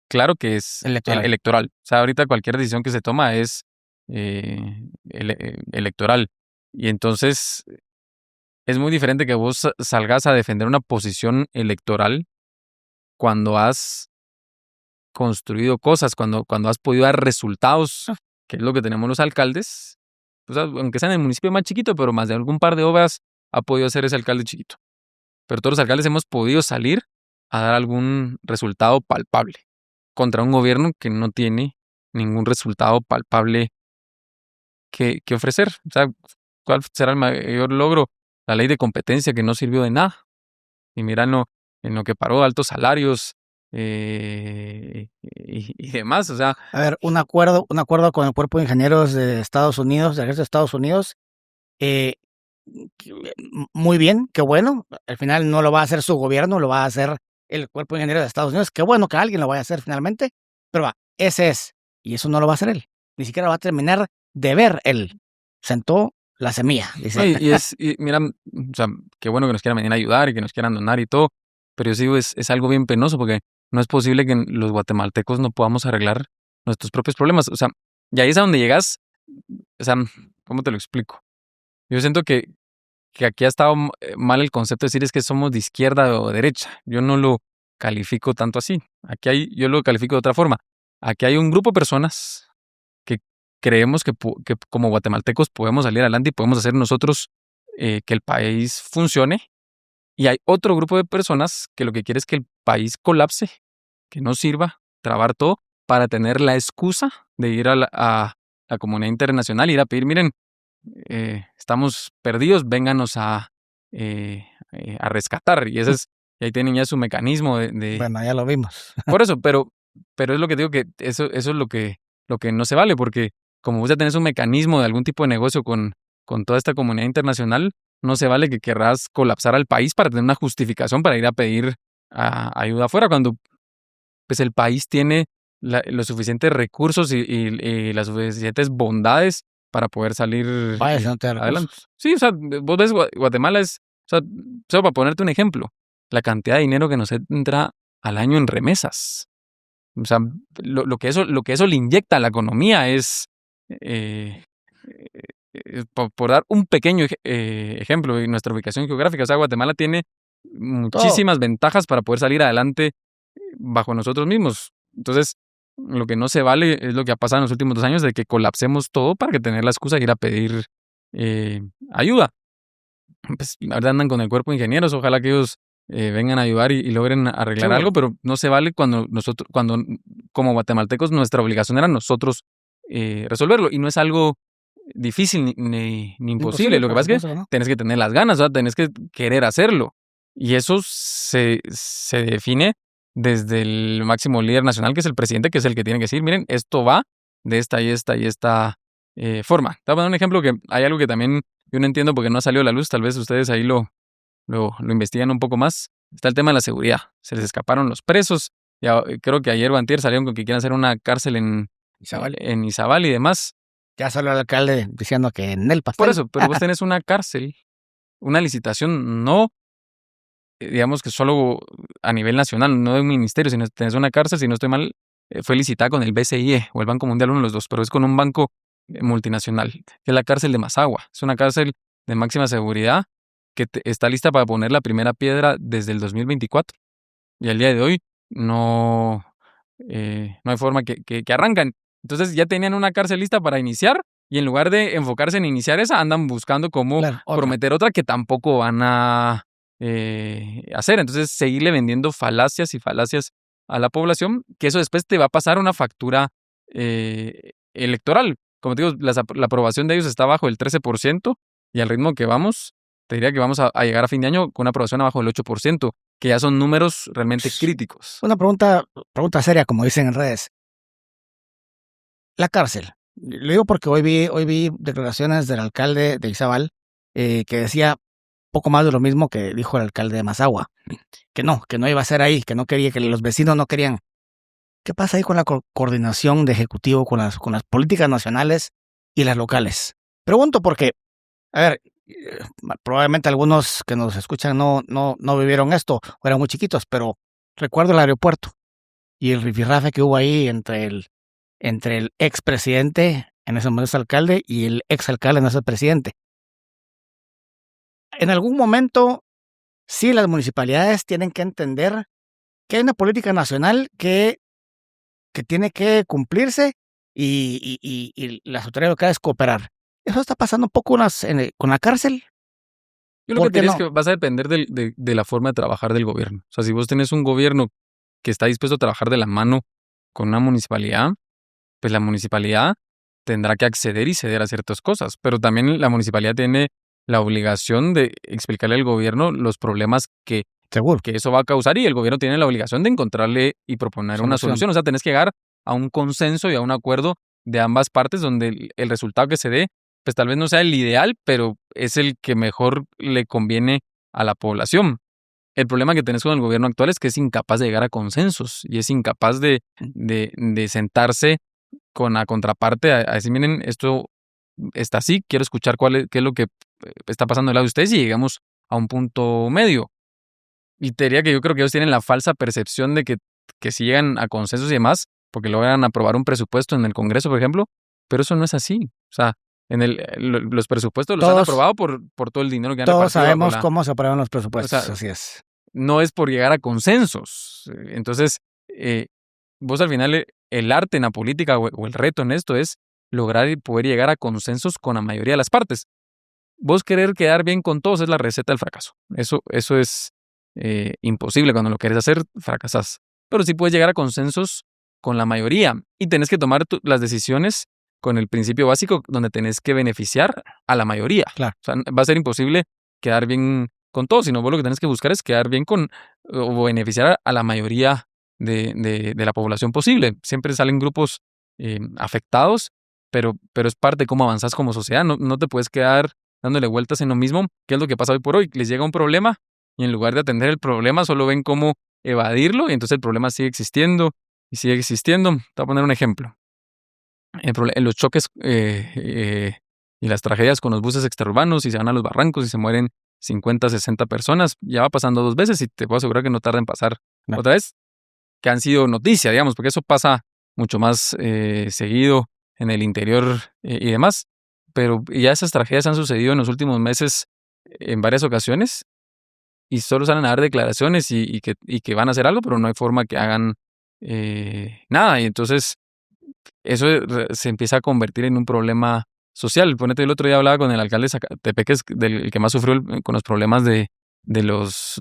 claro que es electoral. O sea, ahorita cualquier decisión que se toma es electoral. Y entonces es muy diferente que vos salgas a defender una posición electoral cuando has construido cosas, cuando has podido dar resultados, que es lo que tenemos los alcaldes. O sea, aunque sea en el municipio más chiquito, pero más de algún par de obras ha podido hacer ese alcalde chiquito. Pero todos los alcaldes hemos podido salir a dar algún resultado palpable contra un gobierno que no tiene ningún resultado palpable que ofrecer. O sea, ¿cuál será el mayor logro? La ley de competencia, que no sirvió de nada. Y mira en lo que paró, altos salarios y demás. O sea, A ver, un acuerdo con el Cuerpo de Ingenieros de Estados Unidos, del Ejército de Estados Unidos, eh, muy bien, qué bueno. Al final no lo va a hacer su gobierno, lo va a hacer el Cuerpo de Ingenieros de Estados Unidos. Qué bueno que alguien lo vaya a hacer finalmente, pero va, ese es. Y eso no lo va a hacer él. Ni siquiera lo va a terminar de ver él. Sentó la semilla, dice. y mira, o sea, qué bueno que nos quieran venir a ayudar y que nos quieran donar y todo, pero yo sí digo, es algo bien penoso porque no es posible que los guatemaltecos no podamos arreglar nuestros propios problemas. O sea, y ahí es a donde llegas, o sea, ¿cómo te lo explico? Yo siento que aquí ha estado mal el concepto de decir es que somos de izquierda o derecha. Yo no lo califico tanto así. Yo lo califico de otra forma. Aquí hay un grupo de personas que creemos que como guatemaltecos podemos salir adelante y podemos hacer nosotros que el país funcione. Y hay otro grupo de personas que lo que quiere es que el país colapse, que no sirva, trabar todo, para tener la excusa de ir a la comunidad internacional y ir a pedir, miren, estamos perdidos, vénganos a rescatar. Y y ahí tienen ya su mecanismo de Bueno, ya lo vimos. por eso, pero es lo que digo, que eso es lo que no se vale, porque como vos ya tenés un mecanismo de algún tipo de negocio con toda esta comunidad internacional, no se vale que querrás colapsar al país para tener una justificación para ir a pedir ayuda afuera, cuando pues el país tiene los suficientes recursos y las suficientes bondades para poder salir Vaya, si no te da adelante. recursos. Sí, o sea, vos ves Guatemala es, o sea, solo para ponerte un ejemplo, la cantidad de dinero que nos entra al año en remesas. O sea, lo que eso le inyecta a la economía es, por dar un pequeño ejemplo, en nuestra ubicación geográfica, o sea, Guatemala tiene muchísimas ventajas para poder salir adelante bajo nosotros mismos. Entonces, lo que no se vale es lo que ha pasado en los últimos 2 años, de que colapsemos todo para que tener la excusa de ir a pedir ayuda. Pues ahora andan con el cuerpo de ingenieros, ojalá que ellos vengan a ayudar y logren arreglar algo, pero no se vale cuando como guatemaltecos nuestra obligación era nosotros resolverlo, y no es algo difícil ni imposible. Lo que por pasa es que supuesto que no. tenés que tener las ganas, o sea, tenés que querer hacerlo. Y eso se define desde el máximo líder nacional, que es el presidente, que es el que tiene que decir, miren, esto va de esta y esta forma. Te voy a poner un ejemplo que hay algo que también yo no entiendo porque no ha salido a la luz, tal vez ustedes ahí lo investigan un poco más. Está el tema de la seguridad. Se les escaparon los presos. Creo que ayer o antier salieron con que quieren hacer una cárcel en Izabal y demás. Ya salió el alcalde diciendo que en el pastel. Por eso, pero vos tenés una cárcel, una licitación, no digamos que solo a nivel nacional, no de un ministerio, sino tenés una cárcel, si no estoy mal, fue licitada con el BCIE o el Banco Mundial, uno de los dos, pero es con un banco multinacional, que es la cárcel de Mazagua. Es una cárcel de máxima seguridad que está lista para poner la primera piedra desde el 2024. Y al día de hoy no hay forma que arrancan. Entonces ya tenían una cárcel lista para iniciar y en lugar de enfocarse en iniciar esa, andan buscando cómo prometer otra que tampoco van a hacer. Entonces seguirle vendiendo falacias y falacias a la población, que eso después te va a pasar una factura electoral. Como te digo, la aprobación de ellos está bajo el 13% y al ritmo que vamos, te diría que vamos a llegar a fin de año con una aprobación abajo del 8%, que ya son números realmente críticos. Una pregunta seria, como dicen en redes. La cárcel. Lo digo porque hoy vi declaraciones del alcalde de Izabal que decía poco más de lo mismo que dijo el alcalde de Mazagua. Que no iba a ser ahí, que no quería, que los vecinos no querían. ¿Qué pasa ahí con la coordinación de ejecutivo con las políticas nacionales y las locales? Pregunto porque, a ver, probablemente algunos que nos escuchan no vivieron esto o eran muy chiquitos, pero recuerdo el aeropuerto y el rifirrafe que hubo ahí entre el expresidente, en ese momento alcalde, y el exalcalde, en ese presidente. En algún momento, sí, las municipalidades tienen que entender que hay una política nacional que tiene que cumplirse y las autoridades locales cooperar. Eso está pasando un poco con la cárcel. Yo lo que te diría es que vas a depender de la forma de trabajar del gobierno. O sea, si vos tenés un gobierno que está dispuesto a trabajar de la mano con una municipalidad, pues la municipalidad tendrá que acceder y ceder a ciertas cosas. Pero también la municipalidad tiene la obligación de explicarle al gobierno los problemas que eso va a causar y el gobierno tiene la obligación de encontrarle y proponer una solución. O sea, tenés que llegar a un consenso y a un acuerdo de ambas partes donde el resultado que se dé, pues tal vez no sea el ideal, pero es el que mejor le conviene a la población. El problema que tenés con el gobierno actual es que es incapaz de llegar a consensos y es incapaz de sentarse con la contraparte a decir, miren, esto está así, quiero escuchar qué es lo que está pasando del lado de ustedes y llegamos a un punto medio. Y te diría que yo creo que ellos tienen la falsa percepción de que si llegan a consensos y demás, porque logran aprobar un presupuesto en el Congreso, por ejemplo, pero eso no es así. O sea, los presupuestos los han aprobado por todo el dinero que han repartido. Todos sabemos cómo se aprueban los presupuestos, o sea, así es. No es por llegar a consensos. Entonces, vos al final, el arte en la política o el reto en esto es lograr y poder llegar a consensos con la mayoría de las partes. Vos querer quedar bien con todos es la receta del fracaso. Eso es imposible. Cuando lo querés hacer, fracasás. Pero sí puedes llegar a consensos con la mayoría y tenés que tomar las decisiones con el principio básico donde tenés que beneficiar a la mayoría. Claro. O sea, va a ser imposible quedar bien con todos, sino vos lo que tenés que buscar es quedar bien o beneficiar a la mayoría de la población posible. Siempre salen grupos afectados, pero es parte de cómo avanzás como sociedad. No te puedes quedar dándole vueltas en lo mismo, que es lo que pasa hoy por hoy. Les llega un problema y en lugar de atender el problema solo ven cómo evadirlo y entonces el problema sigue existiendo y sigue existiendo. Te voy a poner un ejemplo. Los choques y las tragedias con los buses extraurbanos y se van a los barrancos y se mueren 50, 60 personas, ya va pasando 2 veces y te puedo asegurar que no tarda en pasar otra vez, que han sido noticia, digamos, porque eso pasa mucho más seguido en el interior y demás, pero ya esas tragedias han sucedido en los últimos meses en varias ocasiones y solo salen a dar declaraciones y que van a hacer algo, pero no hay forma que hagan nada y entonces eso se empieza a convertir en un problema social. Ponete, el otro día hablaba con el alcalde de Zacatepec, que es el que más sufrió con los problemas de los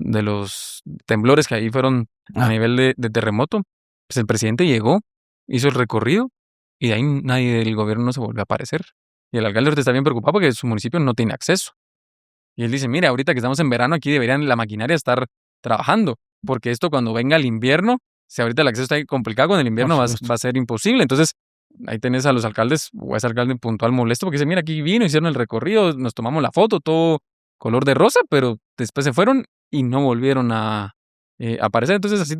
temblores que ahí fueron a nivel de terremoto. Pues el presidente llegó, hizo el recorrido y de ahí nadie del gobierno no se volvió a aparecer. Y el alcalde ahorita está bien preocupado porque su municipio no tiene acceso. Y él dice, mira, ahorita que estamos en verano aquí deberían la maquinaria estar trabajando, porque esto cuando venga el invierno, si ahorita el acceso está complicado, con el invierno va a ser imposible. Entonces, ahí tenés a los alcaldes, o a ese alcalde puntual molesto, porque dice, mira, aquí vino, hicieron el recorrido, nos tomamos la foto, todo color de rosa, pero después se fueron y no volvieron a aparecer. Entonces, así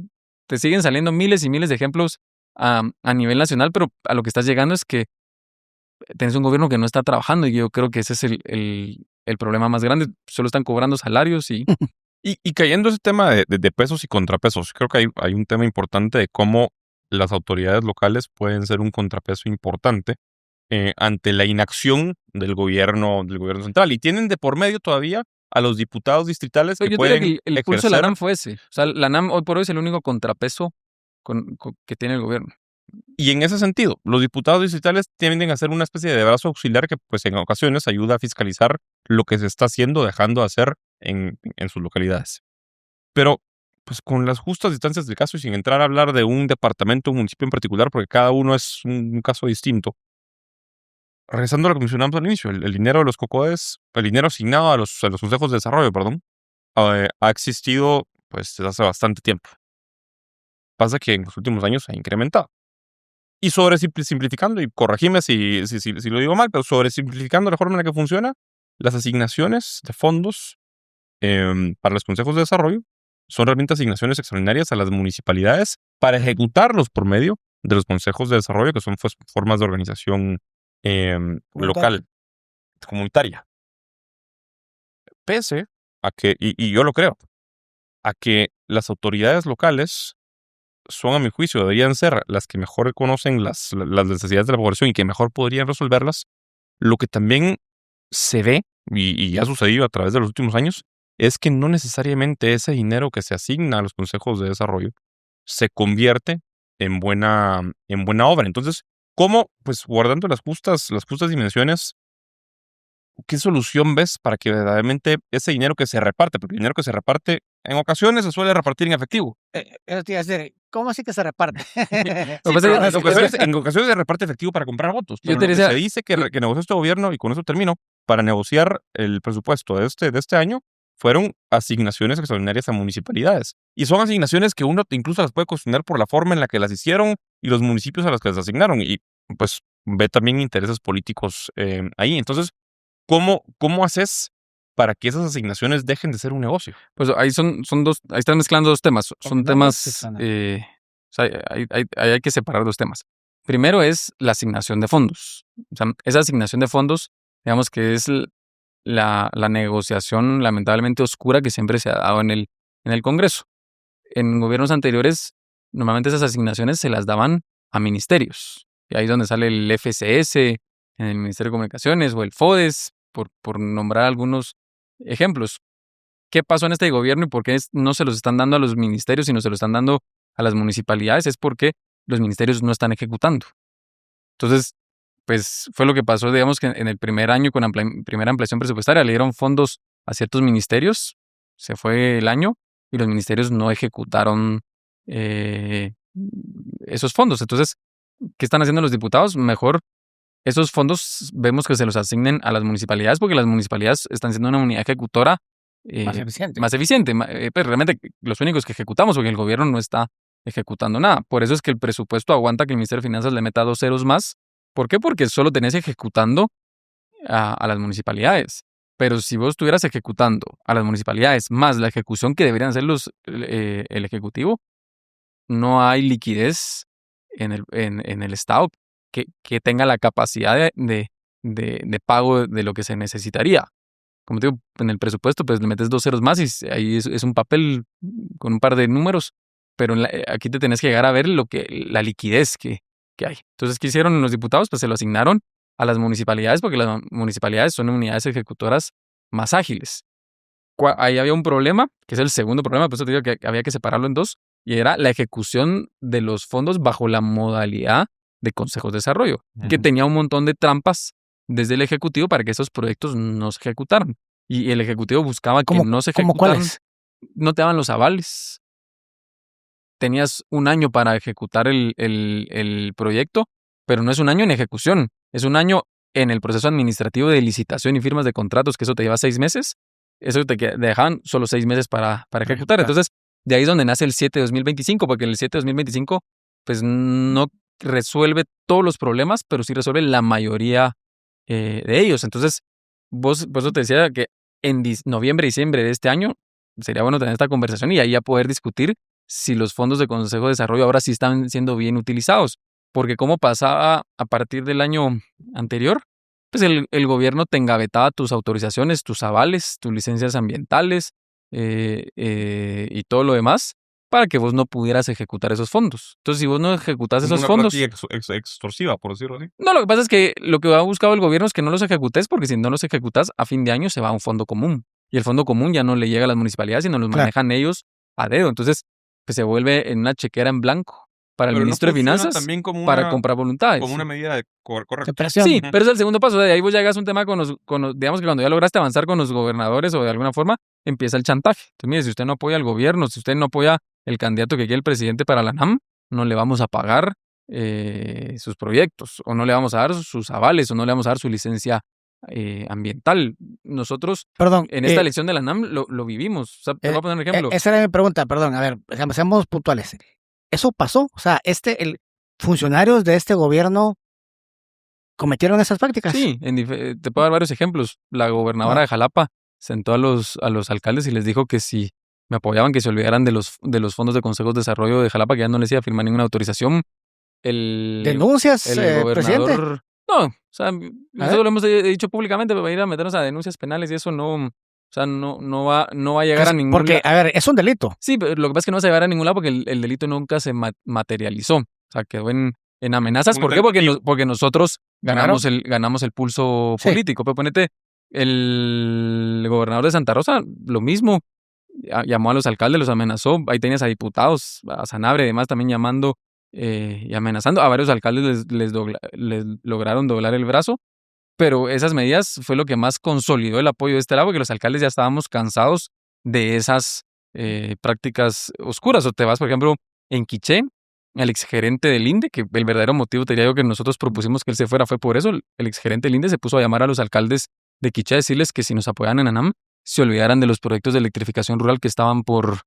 te siguen saliendo miles y miles de ejemplos a nivel nacional, pero a lo que estás llegando es que tenés un gobierno que no está trabajando y yo creo que ese es el problema más grande. Solo están cobrando salarios y... Y cayendo ese tema de pesos y contrapesos, creo que hay un tema importante de cómo las autoridades locales pueden ser un contrapeso importante ante la inacción del gobierno central. Y tienen de por medio todavía a los diputados distritales Pero que yo diría pueden que el pulso de la ejercer. NAM fue ese. O sea, la NAM hoy por hoy es el único contrapeso que tiene el gobierno. Y en ese sentido, los diputados distritales tienden a ser una especie de brazo auxiliar que pues en ocasiones ayuda a fiscalizar lo que se está haciendo, dejando de hacer en sus localidades. Pero pues con las justas distancias del caso y sin entrar a hablar de un departamento, un municipio en particular, porque cada uno es un caso distinto. Regresando a lo que mencionamos al inicio, el dinero de los COCODES, el dinero asignado a los consejos de desarrollo, perdón, ha existido pues desde hace bastante tiempo. Pasa que en los últimos años se ha incrementado. Y simplificando, y corregime si lo digo mal, pero sobresimplificando la forma en la que funciona, las asignaciones de fondos para los consejos de desarrollo son realmente asignaciones extraordinarias a las municipalidades para ejecutarlos por medio de los consejos de desarrollo, que son pues, formas de organización local, comunitaria. Pese a que, y yo lo creo, a que las autoridades locales son, a mi juicio, deberían ser las que mejor conocen las necesidades de la población y que mejor podrían resolverlas. Lo que también se ve, y ha sucedido a través de los últimos años, es que no necesariamente ese dinero que se asigna a los consejos de desarrollo se convierte en buena obra. Entonces, ¿cómo, pues guardando las justas dimensiones, qué solución ves para que verdaderamente ese dinero que se reparte, porque el dinero que se reparte en ocasiones se suele repartir en efectivo? Eso te iba a decir, ¿cómo así que se reparte? En ocasiones se reparte efectivo para comprar votos. Yo Pero te lo que decía- se dice que negoció este gobierno, y con eso termino, para negociar el presupuesto de este año, fueron asignaciones extraordinarias a municipalidades. Y son asignaciones que uno incluso las puede cuestionar por la forma en la que las hicieron y los municipios a los que las asignaron. Y pues ve también intereses políticos ahí. Entonces, ¿cómo haces para que esas asignaciones dejen de ser un negocio? Pues ahí son dos, ahí están mezclando dos temas. Son No, temas, Susana. o sea, hay que separar dos temas. Primero es la asignación de fondos. O sea, esa asignación de fondos, digamos que es la negociación lamentablemente oscura que siempre se ha dado en el Congreso. En gobiernos anteriores, normalmente esas asignaciones se las daban a ministerios. Y ahí es donde sale el FCS, en el Ministerio de Comunicaciones, o el FODES, por nombrar algunos ejemplos. ¿Qué pasó en este gobierno y por qué no se los están dando a los ministerios, sino se los están dando a las municipalidades? Es porque los ministerios no están ejecutando. Entonces, pues fue lo que pasó, digamos, que en el primer año con primera ampliación presupuestaria, le dieron fondos a ciertos ministerios, se fue el año y los ministerios no ejecutaron esos fondos. Entonces, ¿qué están haciendo los diputados? Mejor esos fondos vemos que se los asignen a las municipalidades porque las municipalidades están siendo una unidad ejecutora Más eficiente. más eficiente. Pero realmente los únicos que ejecutamos porque el gobierno no está ejecutando nada. Por eso es que el presupuesto aguanta que el Ministerio de Finanzas le meta 2 ceros más. ¿Por qué? Porque solo tenés ejecutando a las municipalidades. Pero si vos estuvieras ejecutando a las municipalidades más la ejecución que deberían hacer el Ejecutivo, no hay liquidez en el Estado que tenga la capacidad de pago de lo que se necesitaría. Como te digo, en el presupuesto pues le metes 2 ceros más y ahí es un papel con un par de números, pero aquí te tenés que llegar a ver la liquidez que hay. Entonces, ¿qué hicieron los diputados? Pues se lo asignaron a las municipalidades porque las municipalidades son unidades ejecutoras más ágiles. Ahí había un problema, que es el segundo problema, por eso te digo que había que separarlo en dos, y era la ejecución de los fondos bajo la modalidad de consejos de desarrollo, que tenía un montón de trampas desde el Ejecutivo para que esos proyectos no se ejecutaran. Y el Ejecutivo buscaba que no se ejecutaran. ¿Cuáles? No te daban los avales. Tenías un año para ejecutar el proyecto, pero no es un año en ejecución, es un año en el proceso administrativo de licitación y firmas de contratos, que eso te lleva 6 meses, eso te dejaban solo 6 meses para ejecutar. Claro. Entonces, de ahí es donde nace el 7 de 2025, porque el 7 de 2025 pues no resuelve todos los problemas, pero sí resuelve la mayoría de ellos. Entonces, por eso te decía que en noviembre, diciembre de este año sería bueno tener esta conversación y ahí ya poder discutir si los fondos de Consejo de Desarrollo ahora sí están siendo bien utilizados. Porque como pasaba a partir del año anterior, pues el gobierno te engavetaba tus autorizaciones, tus avales, tus licencias ambientales y todo lo demás para que vos no pudieras ejecutar esos fondos. Entonces, si vos no ejecutas esos Una fondos... práctica extorsiva, por decirlo así. No, lo que pasa es que lo que ha buscado el gobierno es que no los ejecutes, porque si no los ejecutas, a fin de año se va a un fondo común. Y el fondo común ya no le llega a las municipalidades, sino los Claro. manejan ellos a dedo. Entonces, pues se vuelve en una chequera en blanco para el Pero no ministro de funciona Finanzas también como para una, comprar voluntades. como una medida de Qué correcto. presión. Sí, Ujú. pero es el segundo paso. De ahí vos llegas a un tema digamos que cuando ya lograste avanzar con los gobernadores o de alguna forma, empieza el chantaje. Entonces, mire, si usted no apoya al gobierno, si usted no apoya el candidato que quiere el presidente para la NAM, no le vamos a pagar sus proyectos, o no le vamos a dar sus avales, o no le vamos a dar su licencia ambiental. Nosotros, Perdón. en esta elección de la NAM, lo vivimos. O sea, te voy a poner un ejemplo. Esa era mi pregunta, perdón. A ver, seamos puntuales. ¿Eso pasó? O sea, funcionarios de este gobierno cometieron esas prácticas. Sí, te puedo dar varios ejemplos. La gobernadora de Jalapa sentó a los alcaldes y les dijo que si me apoyaban, que se olvidaran de los fondos de consejos de desarrollo de Jalapa, que ya no les iba a firmar ninguna autorización. ¿Denuncias, el presidente? gobernador... No, o sea, nosotros lo hemos dicho públicamente, pero va a ir a meternos a denuncias penales y eso no... O sea, no va a llegar a ningún Porque, a ver, es un delito. Sí, pero lo que pasa es que no vas a llegar a ningún lado porque el delito nunca se materializó. O sea, quedó en amenazas. ¿Por qué? Porque nosotros ganamos el pulso Sí. político. Pero ponete, el gobernador de Santa Rosa, lo mismo. Llamó a los alcaldes, los amenazó. Ahí tenías a diputados, a Sanabria y demás también llamando y amenazando. A varios alcaldes les lograron doblar el brazo. Pero esas medidas fue lo que más consolidó el apoyo de este lado, porque los alcaldes ya estábamos cansados de esas prácticas oscuras. O te vas, por ejemplo, en Quiché, el exgerente del INDE, que el verdadero motivo, te diría yo, que nosotros propusimos que él se fuera fue por eso. El exgerente del INDE se puso a llamar a los alcaldes de Quiché a decirles que si nos apoyaban en ANAM, se olvidaran de los proyectos de electrificación rural que estaban por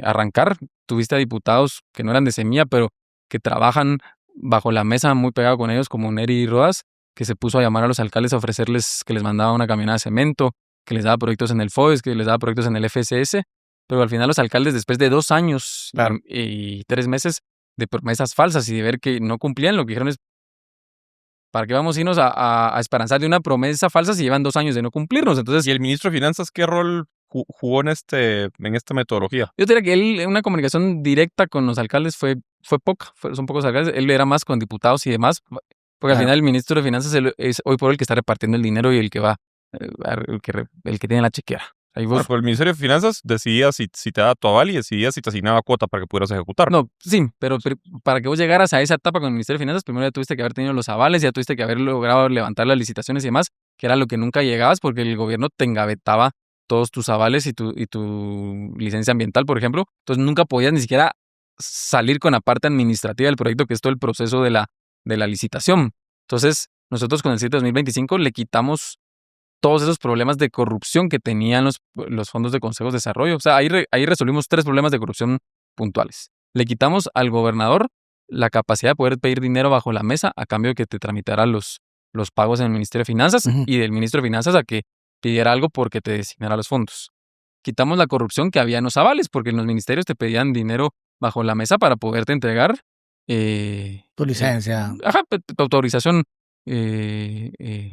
arrancar. Tuviste a diputados que no eran de Semilla, pero que trabajan bajo la mesa muy pegado con ellos, como Neri Rodas, que se puso a llamar a los alcaldes a ofrecerles que les mandaba una camioneta de cemento, que les daba proyectos en el FOES, que les daba proyectos en el FSS, pero al final los alcaldes, después de 2 años y 3 meses de promesas falsas y de ver que no cumplían, lo que dijeron es, ¿para qué vamos a irnos a esperanzar de una promesa falsa si llevan 2 años de no cumplirnos? Entonces, ¿Y el ministro de Finanzas qué rol jugó en esta metodología? yo diría que él, una comunicación directa con los alcaldes fue poca, son pocos alcaldes, él era más con diputados y demás, porque al final el ministro de Finanzas es hoy por hoy el que está repartiendo el dinero y el que va, el que tiene la chequera. Ahí vos... Pues el Ministerio de Finanzas decidía si te daba tu aval y decidía si te asignaba cuota para que pudieras ejecutar. No, sí, pero para que vos llegaras a esa etapa con el Ministerio de Finanzas, primero ya tuviste que haber tenido los avales, ya tuviste que haber logrado levantar las licitaciones y demás, que era lo que nunca llegabas porque el gobierno te engavetaba todos tus avales y tu licencia ambiental, por ejemplo. Entonces nunca podías ni siquiera salir con la parte administrativa del proyecto, que es todo el proceso de la licitación. Entonces, nosotros con el 7 de 2025 le quitamos todos esos problemas de corrupción que tenían los fondos de consejos de desarrollo. O sea, ahí resolvimos 3 problemas de corrupción puntuales. Le quitamos al gobernador la capacidad de poder pedir dinero bajo la mesa a cambio de que te tramitara los pagos en el Ministerio de Finanzas y del Ministro de Finanzas a que pidiera algo porque te designara los fondos. Quitamos la corrupción que había en los avales, porque en los ministerios te pedían dinero bajo la mesa para poderte entregar tu licencia. Tu autorización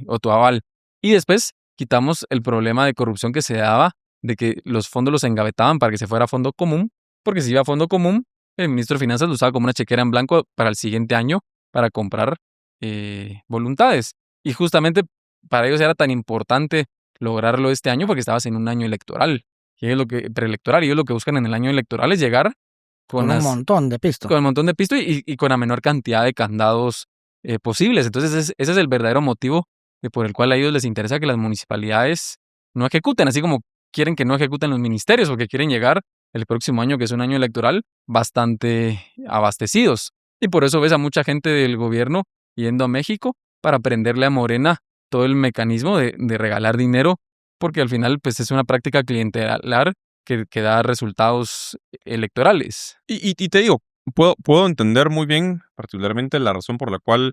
o tu aval. Y después quitamos el problema de corrupción que se daba de que los fondos los engavetaban para que se fuera a fondo común, porque si iba a fondo común, el ministro de Finanzas lo usaba como una chequera en blanco para el siguiente año para comprar voluntades. Y justamente para ellos era tan importante lograrlo este año porque estabas en un año electoral. Y ellos preelectoral, y ellos lo que buscan en el año electoral es llegar con un montón de pisto. Con un montón de pisto y con la menor cantidad de candados posibles. Entonces, ese es el verdadero motivo por el cual a ellos les interesa que las municipalidades no ejecuten, así como quieren que no ejecuten los ministerios, porque quieren llegar el próximo año, que es un año electoral, bastante abastecidos. Y por eso ves a mucha gente del gobierno yendo a México para prenderle a Morena todo el mecanismo de regalar dinero, porque al final pues es una práctica clientelar que da resultados electorales. Y te digo, puedo entender muy bien, particularmente la razón por la cual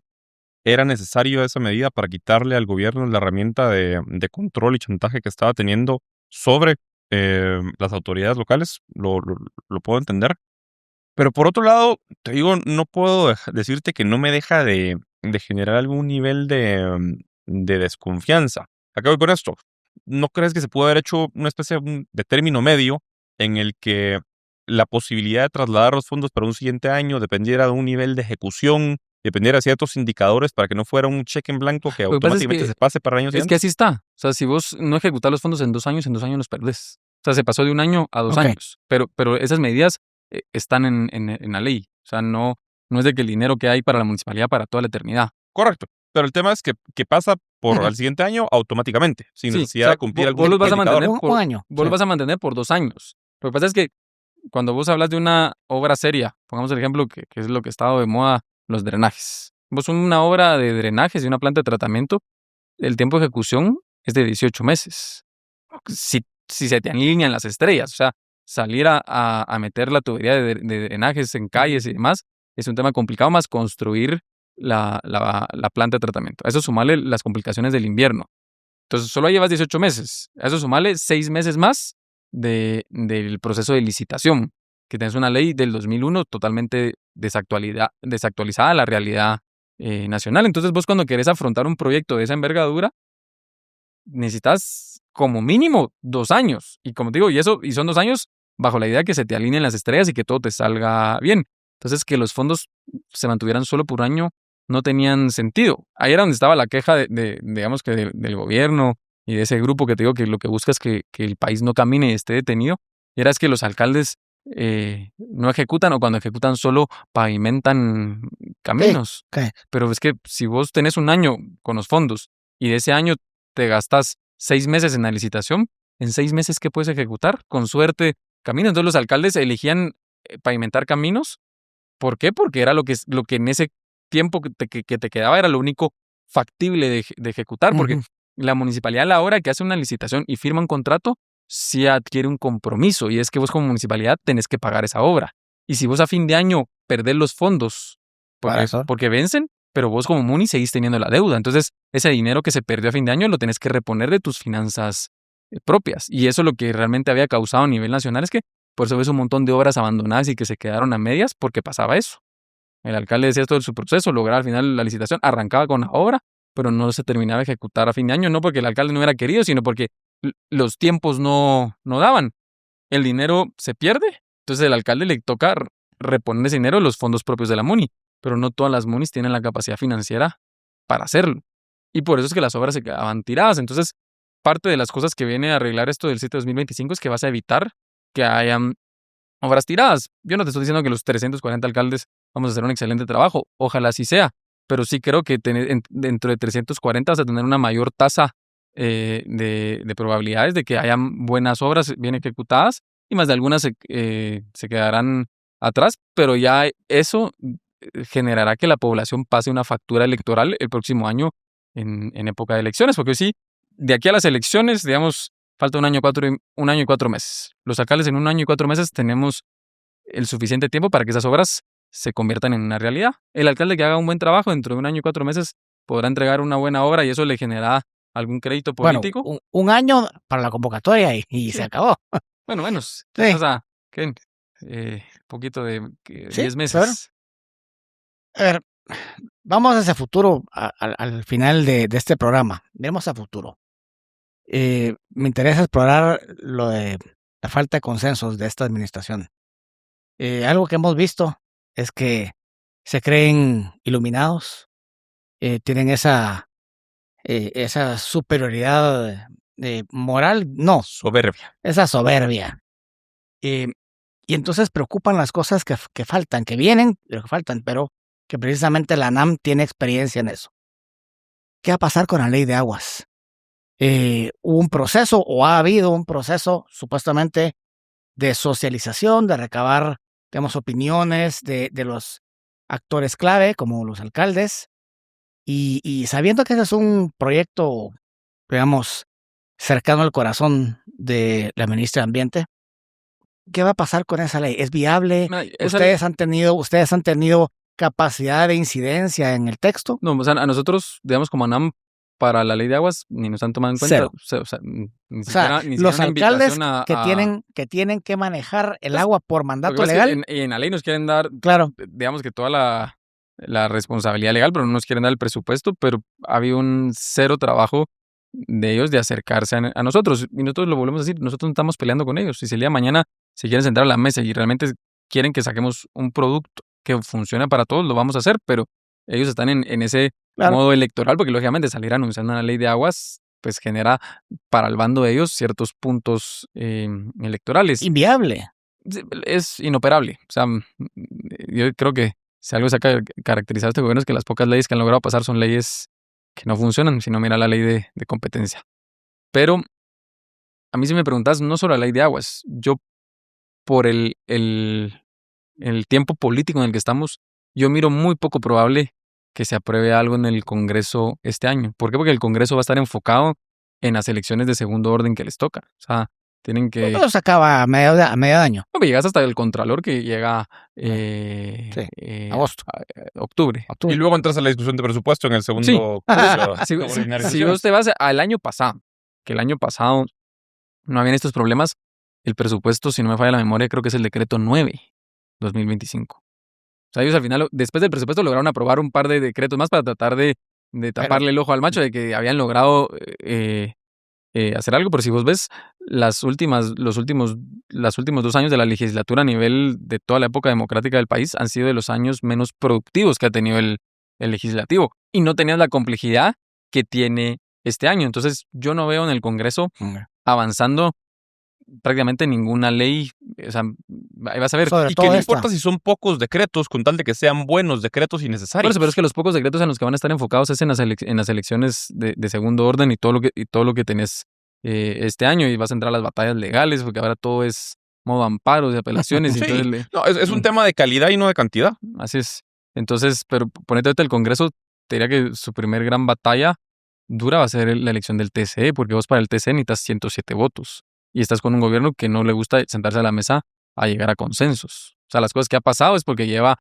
era necesario esa medida para quitarle al gobierno la herramienta de control y chantaje que estaba teniendo sobre las autoridades locales. Lo puedo entender. Pero por otro lado, te digo, no puedo decirte que no me deja de generar algún nivel de desconfianza. ¿A qué voy con esto? ¿No crees que se pudo haber hecho una especie de término medio en el que la posibilidad de trasladar los fondos para un siguiente año dependiera de un nivel de ejecución, dependiera de ciertos indicadores para que no fuera un cheque en blanco que Lo que pasa es automáticamente que, se pase para el año es que siguiente? así está. O sea, si vos no ejecutas los fondos en 2 años, en 2 años los perdés. O sea, se pasó de 1 año a 2 Ok. años. Pero esas medidas están en la ley. O sea, no es de que el dinero que hay para la municipalidad para toda la eternidad. Correcto. Pero el tema es que pasa por Ujú. al siguiente año automáticamente, sin Sí, o necesidad sea, de cumplir algún vos los tipo de vas a mantener indicador. Un año. vos los Sí. vas a mantener por 2 años. Lo que pasa es que cuando vos hablas de una obra seria, pongamos el ejemplo que es lo que ha estado de moda, los drenajes. Vos una obra de drenajes y una planta de tratamiento, el tiempo de ejecución es de 18 meses. Si se te alinean las estrellas, o sea, salir a meter la tubería de drenajes en calles y demás, es un tema complicado, más construir la planta de tratamiento. A eso sumarle las complicaciones del invierno. Entonces, solo llevas 18 meses. A eso sumarle 6 meses más del proceso de licitación, que tenés una ley del 2001 totalmente desactualizada a la realidad nacional. Entonces, vos cuando querés afrontar un proyecto de esa envergadura, necesitas como mínimo 2 años. Y como te digo, y son 2 años bajo la idea que se te alineen las estrellas y que todo te salga bien. Entonces, que los fondos se mantuvieran solo por 1 año no tenían sentido. Ahí era donde estaba la queja digamos que del gobierno y de ese grupo que te digo que lo que busca es que el país no camine y esté detenido. Y era es que los alcaldes no ejecutan, o cuando ejecutan solo pavimentan caminos. Ok. Pero es que si vos tenés 1 año con los fondos y de ese año te gastas 6 meses en la licitación, ¿en 6 meses qué puedes ejecutar? Con suerte, caminos. Entonces los alcaldes elegían pavimentar caminos. ¿Por qué? Porque era lo que en ese tiempo que te quedaba era lo único factible de ejecutar, porque Ujú. la municipalidad a la hora que hace una licitación y firma un contrato, sí adquiere un compromiso, y es que vos como municipalidad tenés que pagar esa obra. Y si vos a fin de año perdés los fondos Para eso. porque vencen, pero vos como muni seguís teniendo la deuda. Entonces, ese dinero que se perdió a fin de año lo tenés que reponer de tus finanzas propias. Y eso lo que realmente había causado a nivel nacional es que por eso ves un montón de obras abandonadas y que se quedaron a medias porque pasaba eso. El alcalde decía todo su proceso, lograba al final la licitación, arrancaba con la obra, pero no se terminaba de ejecutar a fin de año, no porque el alcalde no hubiera querido, sino porque los tiempos no daban. El dinero se pierde, entonces el alcalde le toca reponer ese dinero de los fondos propios de la MUNI, pero no todas las MUNIs tienen la capacidad financiera para hacerlo. Y por eso es que las obras se quedaban tiradas. Entonces, parte de las cosas que viene a arreglar esto del CITE 2025 es que vas a evitar que hayan obras tiradas. Yo no te estoy diciendo que los 340 alcaldes vamos a hacer un excelente trabajo, ojalá así sea, pero sí creo que dentro de 340 vas a tener una mayor tasa de probabilidades de que hayan buenas obras bien ejecutadas, y más de algunas se quedarán atrás, pero ya eso generará que la población pase una factura electoral el próximo año en época de elecciones, porque sí, de aquí a las elecciones, digamos, falta 1 año y 4 meses. Los alcaldes en 1 año y 4 meses tenemos el suficiente tiempo para que esas obras se conviertan en una realidad. El alcalde que haga un buen trabajo dentro de 1 año y 4 meses podrá entregar una buena obra y eso le generará algún crédito Bueno, político. un año para la convocatoria y Sí. se acabó. Bueno, menos. Sí. O sea, ¿qué? Poquito de Sí, 10 meses. claro. A ver, vamos hacia futuro al final de este programa. Vemos a futuro. Me interesa explorar lo de la falta de consensos de esta administración. Algo que hemos visto es que se creen iluminados, tienen esa superioridad moral, no, Soberbia. esa soberbia. Y entonces preocupan las cosas que faltan, que vienen, pero que faltan, pero que precisamente la ANAM tiene experiencia en eso. ¿Qué va a pasar con la ley de aguas? Hubo un proceso, o ha habido un proceso supuestamente de socialización, de recabar, digamos, opiniones de los actores clave, como los alcaldes, Y sabiendo que ese es un proyecto, digamos, cercano al corazón de la ministra de Ambiente, ¿qué va a pasar con esa ley? ¿Es viable? Mira, esa ¿Ustedes han tenido capacidad de incidencia en el texto? No, o sea, a nosotros, digamos, como ANAM, para la ley de aguas, ni nos han tomado en cuenta. Cero. O sea, ni O sea, siquiera, ni los siquiera una alcaldes invitación que tienen que manejar el Pues, agua por Lo que mandato pasa es que legal, en la ley nos quieren dar, claro, digamos que toda la responsabilidad legal, pero no nos quieren dar el presupuesto, pero ha habido un cero trabajo de ellos de acercarse a nosotros. Y nosotros lo volvemos a decir, nosotros no estamos peleando con ellos. Si el día de mañana se quieren sentar a la mesa y realmente quieren que saquemos un producto que funcione para todos, lo vamos a hacer, pero ellos están en ese claro. modo electoral, porque lógicamente salir anunciando una ley de aguas, pues genera para el bando de ellos ciertos puntos electorales. Inviable. Es inoperable. O sea, yo creo que si algo se ha caracterizado a este gobierno es que las pocas leyes que han logrado pasar son leyes que no funcionan, si no mira la ley de competencia. Pero a mí si me preguntas, no solo la ley de aguas, yo por el tiempo político en el que estamos, yo miro muy poco probable que se apruebe algo en el Congreso este año. ¿Por qué? Porque el Congreso va a estar enfocado en las elecciones de segundo orden que les toca. O sea, tienen que... Todo se acaba a medio año. No, pero llegas hasta el Contralor que llega Agosto. octubre. Y luego entras a la discusión de presupuesto en el segundo Sí. curso ordinario. Si vos te vas al año pasado, que el año pasado no habían estos problemas, el presupuesto, si no me falla la memoria, creo que es el decreto 9, 2025. O sea, ellos al final, después del presupuesto, lograron aprobar un par de decretos más para tratar de taparle el ojo al macho de que habían logrado hacer algo. Pero si vos ves los últimos 2 años de la legislatura a nivel de toda la época democrática del país han sido de los años menos productivos que ha tenido el legislativo. Y no tenías la complejidad que tiene este año. Entonces, yo no veo en el Congreso avanzando prácticamente ninguna ley. O sea, ahí vas a ver. Sobre Y todo que no esta. importa si son pocos decretos, con tal de que sean buenos decretos y Por necesarios. eso, pero es que los pocos decretos en los que van a estar enfocados es en las elecciones de segundo orden y todo lo que tenés este año, y vas a entrar a las batallas legales porque ahora todo es modo amparos y apelaciones. Sí. Y entonces No, es un tema de calidad y no de cantidad. así es. Entonces, pero ponete ahorita el Congreso, te diría que su primer gran batalla dura va a ser la elección del TCE, porque vos para el TCE necesitas 107 votos y estás con un gobierno que no le gusta sentarse a la mesa a llegar a consensos. O sea, las cosas que ha pasado es porque lleva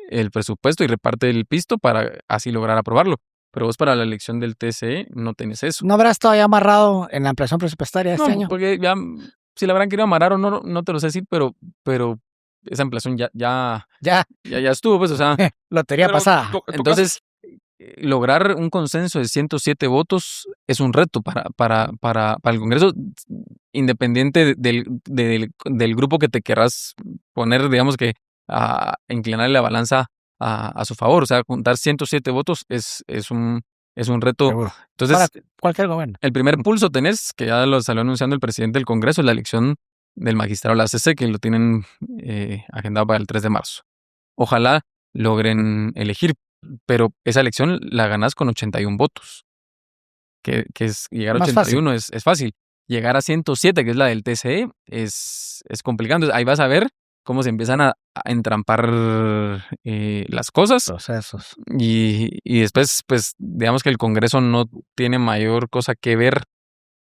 el presupuesto y reparte el pisto para así lograr aprobarlo. Pero vos para la elección del TCE no tenés eso. ¿No habrás todavía amarrado en la ampliación presupuestaria este No, año? porque ya, si la habrán querido amarrar o no, no te lo sé decir, pero esa ampliación ya Ya, estuvo, pues, o sea. lotería Pero pasada. Entonces, lograr un consenso de 107 votos es un reto para el Congreso, independiente del grupo que te querrás poner, digamos que, a inclinarle la balanza a su favor. O sea, juntar 107 votos es un reto. Seguro. Entonces, Para cualquier gobierno. el primer pulso tenés, que ya lo salió anunciando el presidente del Congreso, es la elección del magistrado de la CC, que lo tienen agendado para el 3 de marzo. Ojalá logren elegir, pero esa elección la ganás con 81 votos. Que es llegar a Más 81 es fácil. Llegar a 107, que es la del TCE, es complicado. Entonces, ahí vas a ver cómo se empiezan a entrampar las cosas. Procesos. Y después, pues, digamos que el Congreso no tiene mayor cosa que ver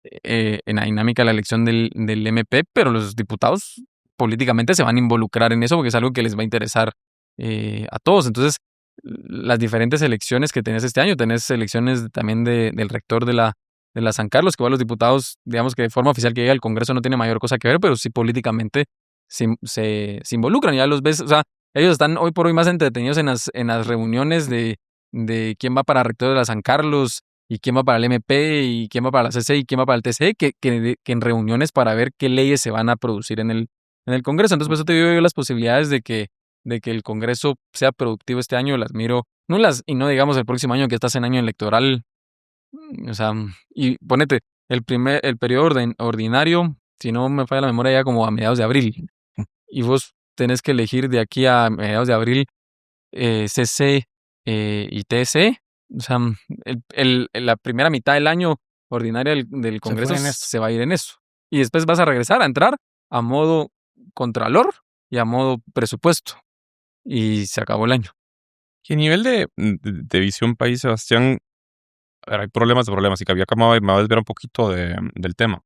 en la dinámica de la elección del MP, pero los diputados políticamente se van a involucrar en eso porque es algo que les va a interesar a todos. Entonces, las diferentes elecciones que tenés este año, tenés elecciones también del rector de la San Carlos, que igual los diputados, digamos que de forma oficial que llega al Congreso no tiene mayor cosa que ver, pero sí políticamente se involucran. Ya los ves, o sea, ellos están hoy por hoy más entretenidos en las reuniones de quién va para rector de la San Carlos y quién va para el MP y quién va para la CC y quién va para el TCE, que en reuniones para ver qué leyes se van a producir en el Congreso. Entonces, por eso te digo yo las posibilidades de que el Congreso sea productivo este año, las miro nulas, y no digamos el próximo año que estás en año electoral. O sea, y ponete, el periodo ordinario, si no me falla la memoria, ya como a mediados de abril. Y vos tenés que elegir de aquí a mediados de abril CC y TC. O sea, la primera mitad del año ordinario del Congreso se va a ir en eso. Y después vas a regresar a entrar a modo contralor y a modo presupuesto. Y se acabó el año. Y a nivel de visión país, Sebastián, a ver, hay problemas de problemas, y que había acabado me va a desviar un poquito del tema.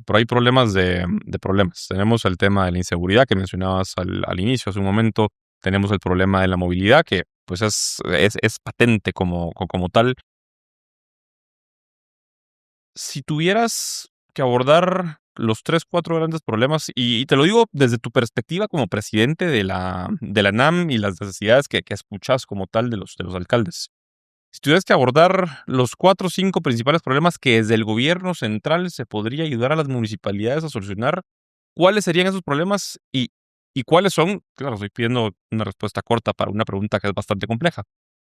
Pero hay problemas de problemas. Tenemos el tema de la inseguridad que mencionabas al inicio, hace un momento. Tenemos el problema de la movilidad, que pues es patente como tal. Si tuvieras que abordar los 3, 4 grandes problemas, y te lo digo desde tu perspectiva como presidente de la NAM y las necesidades que escuchas como tal de los alcaldes. Si tuvieras que abordar los 4 o 5 principales problemas que desde el gobierno central se podría ayudar a las municipalidades a solucionar, ¿cuáles serían esos problemas y cuáles son? Claro, estoy pidiendo una respuesta corta para una pregunta que es bastante compleja.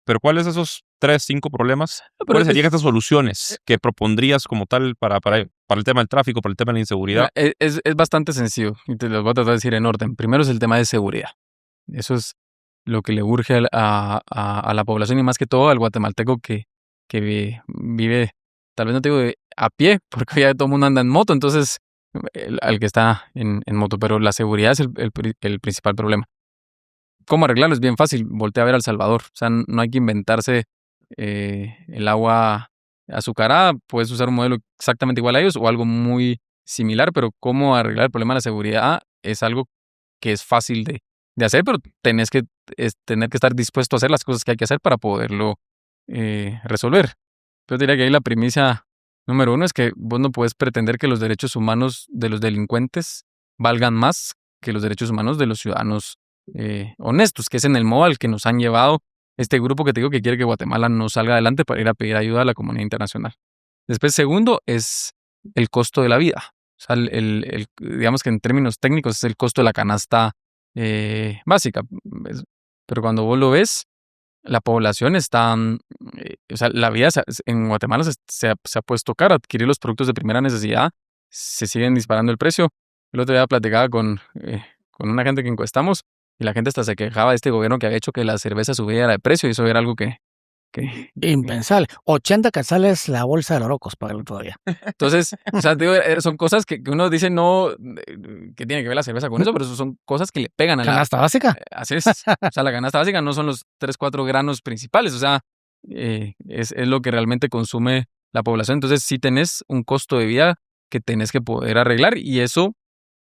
Pero ¿cuáles esos 3, 5 problemas? Pero ¿Cuáles serían estas soluciones que propondrías como tal para el tema del tráfico, para el tema de la inseguridad? mira, es bastante sencillo y te los voy a tratar de decir en orden. Primero es el tema de seguridad. Eso es lo que le urge a la población y más que todo al guatemalteco que vive, tal vez no te digo a pie, porque ya todo el mundo anda en moto, entonces al que está en moto, pero la seguridad es el principal problema. ¿Cómo arreglarlo? Es bien fácil, voltea a ver a El Salvador. O sea, no hay que inventarse el agua azucarada, puedes usar un modelo exactamente igual a ellos o algo muy similar, pero cómo arreglar el problema de la seguridad es algo que es fácil de hacer, pero tener que estar dispuesto a hacer las cosas que hay que hacer para poderlo resolver. Yo diría que ahí la premisa número 1 es que vos no puedes pretender que los derechos humanos de los delincuentes valgan más que los derechos humanos de los ciudadanos honestos, que es en el modo al que nos han llevado este grupo que te digo que quiere que Guatemala no salga adelante para ir a pedir ayuda a la comunidad internacional. Después, segundo, es el costo de la vida. O sea, digamos que en términos técnicos es el costo de la canasta básica. Pero cuando vos lo ves, la población está, o sea, la vida en Guatemala se ha puesto cara. Adquirir los productos de primera necesidad se siguen disparando el precio. El otro día platicaba con una gente que encuestamos y la gente hasta se quejaba de este gobierno que había hecho que la cerveza subiera de precio y eso era algo que Impensable. 80 quetzales la bolsa de lorocos para el otro día. entonces, o sea, digo, son cosas que uno dice no, que tiene que ver la cerveza con eso, pero eso son cosas que le pegan a la ¿Canasta básica? Así es. O sea, la canasta básica no son los 3, 4 granos principales, o sea, es lo que realmente consume la población. Entonces, sí tenés un costo de vida que tenés que poder arreglar y eso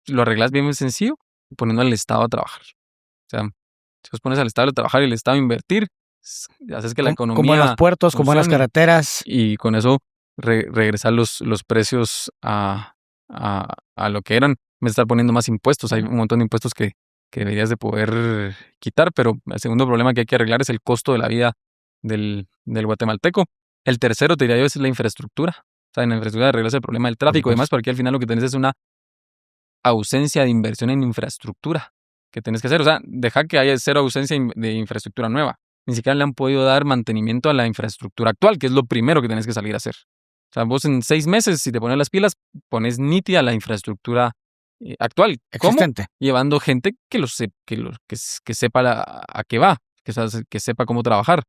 lo arreglas bien sencillo poniendo al Estado a trabajar. O sea, si vos pones al Estado a trabajar y el Estado a invertir, haces que la economía Con buenos puertos, con buenas funcione carreteras. y con eso regresar los precios a lo que eran. Me estar poniendo más impuestos. Hay un montón de impuestos que deberías de poder quitar, pero el segundo problema que hay que arreglar es el costo de la vida del guatemalteco. El tercero, te diría yo, es la infraestructura. O sea, en la infraestructura arreglas el problema del tráfico y demás, porque al final lo que tenés es una ausencia de inversión en infraestructura que tenés que hacer. O sea, deja que haya cero ausencia de infraestructura nueva. Ni siquiera le han podido dar mantenimiento a la infraestructura actual, que es lo primero que tenés que salir a hacer. O sea, vos en 6 meses, si te pones las pilas, pones nítida la infraestructura actual. ¿Cómo? Existente. Llevando gente que sepa a qué va, que sepa cómo trabajar.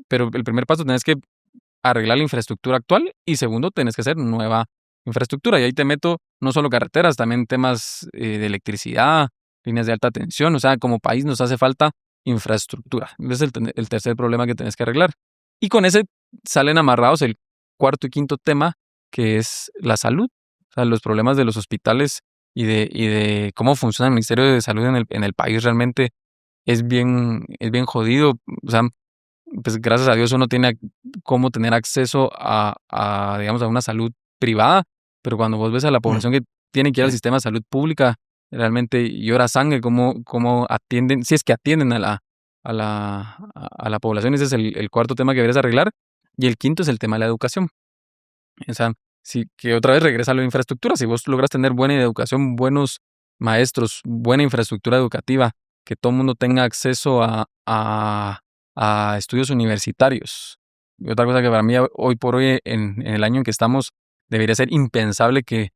Pero el primer paso tenés que arreglar la infraestructura actual y segundo, tenés que hacer nueva infraestructura. Y ahí te meto no solo carreteras, también temas de electricidad, líneas de alta tensión. O sea, como país nos hace falta infraestructura. Ese es el tercer problema que tenés que arreglar. Y con ese salen amarrados el cuarto y quinto tema, que es la salud. O sea, los problemas de los hospitales y de cómo funciona el Ministerio de Salud en el país realmente es bien jodido. O sea, pues gracias a Dios uno tiene cómo tener acceso digamos, a una salud privada, pero cuando vos ves a la población que tiene que ir al sistema de salud pública, realmente llora sangre cómo atienden, si es que atienden a la población. Ese es el cuarto tema que deberías arreglar. Y el quinto es el tema de la educación. O sea, que otra vez regresa a la infraestructura. Si vos logras tener buena educación, buenos maestros, buena infraestructura educativa, que todo el mundo tenga acceso a estudios universitarios. Y otra cosa que para mí hoy por hoy, en el año en que estamos, debería ser impensable que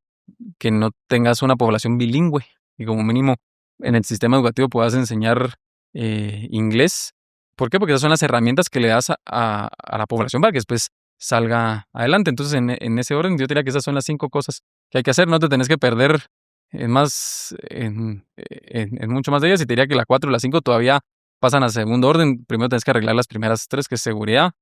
no tengas una población bilingüe y como mínimo en el sistema educativo puedas enseñar inglés. ¿Por qué? Porque esas son las herramientas que le das a la población para que después salga adelante. Entonces, en ese orden, yo diría que esas son las 5 cosas que hay que hacer. No te tenés que perder en mucho más de ellas. Y te diría que la 4 y la 5 todavía pasan a segundo orden. Primero tenés que arreglar las primeras 3, que es seguridad,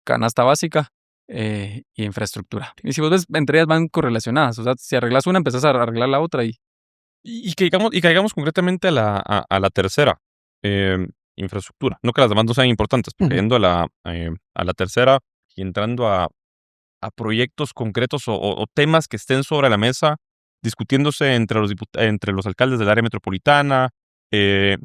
canasta básica y infraestructura. Y si vos ves, entre ellas van correlacionadas. O sea, si arreglas una, empezás a arreglar la otra Y caigamos concretamente a la tercera, infraestructura. No que las demás no sean importantes, pero cayendo a la tercera y entrando a proyectos concretos o temas que estén sobre la mesa, discutiéndose entre los alcaldes del área metropolitana,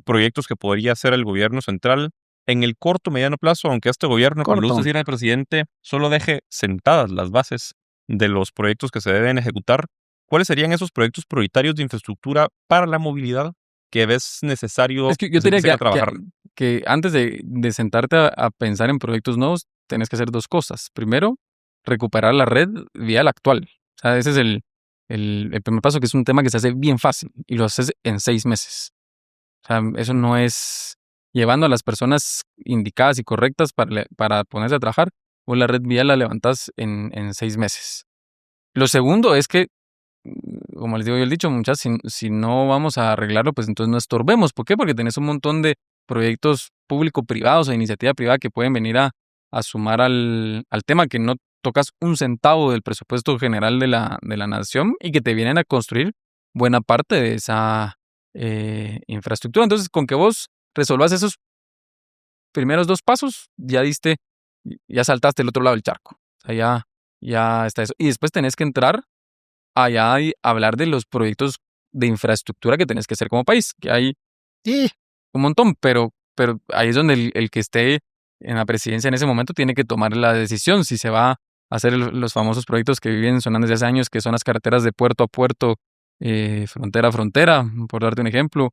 proyectos que podría hacer el gobierno central en el corto mediano plazo, aunque este gobierno, como le gusta decir al presidente, solo deje sentadas las bases de los proyectos que se deben ejecutar. ¿Cuáles serían esos proyectos prioritarios de infraestructura para la movilidad que ves necesario Es que yo te diría a trabajar? que antes de sentarte a pensar en proyectos nuevos, tenés que hacer 2 cosas. Primero, recuperar la red vial actual. O sea, ese es el primer paso, que es un tema que se hace bien fácil y lo haces en 6 meses. O sea, eso no es llevando a las personas indicadas y correctas para ponerse a trabajar, o la red vial la levantas en 6 meses. Lo segundo es que, como les digo yo el dicho, muchachos, si no vamos a arreglarlo, pues entonces no estorbemos. ¿Por qué? Porque tenés un montón de proyectos público-privados o iniciativa privada que pueden venir a sumar al tema, que no tocas un centavo del presupuesto general de la nación y que te vienen a construir buena parte de esa infraestructura. Entonces, con que vos resolvas esos primeros 2 pasos, ya saltaste el otro lado del charco. O sea, ya está eso. Y después tenés que entrar allá y hablar de los proyectos de infraestructura que tenés que hacer como país, que hay un montón, pero ahí es donde el que esté en la presidencia en ese momento tiene que tomar la decisión si se va a hacer los famosos proyectos que vienen sonando desde hace años, que son las carreteras de puerto a puerto, frontera a frontera, por darte un ejemplo.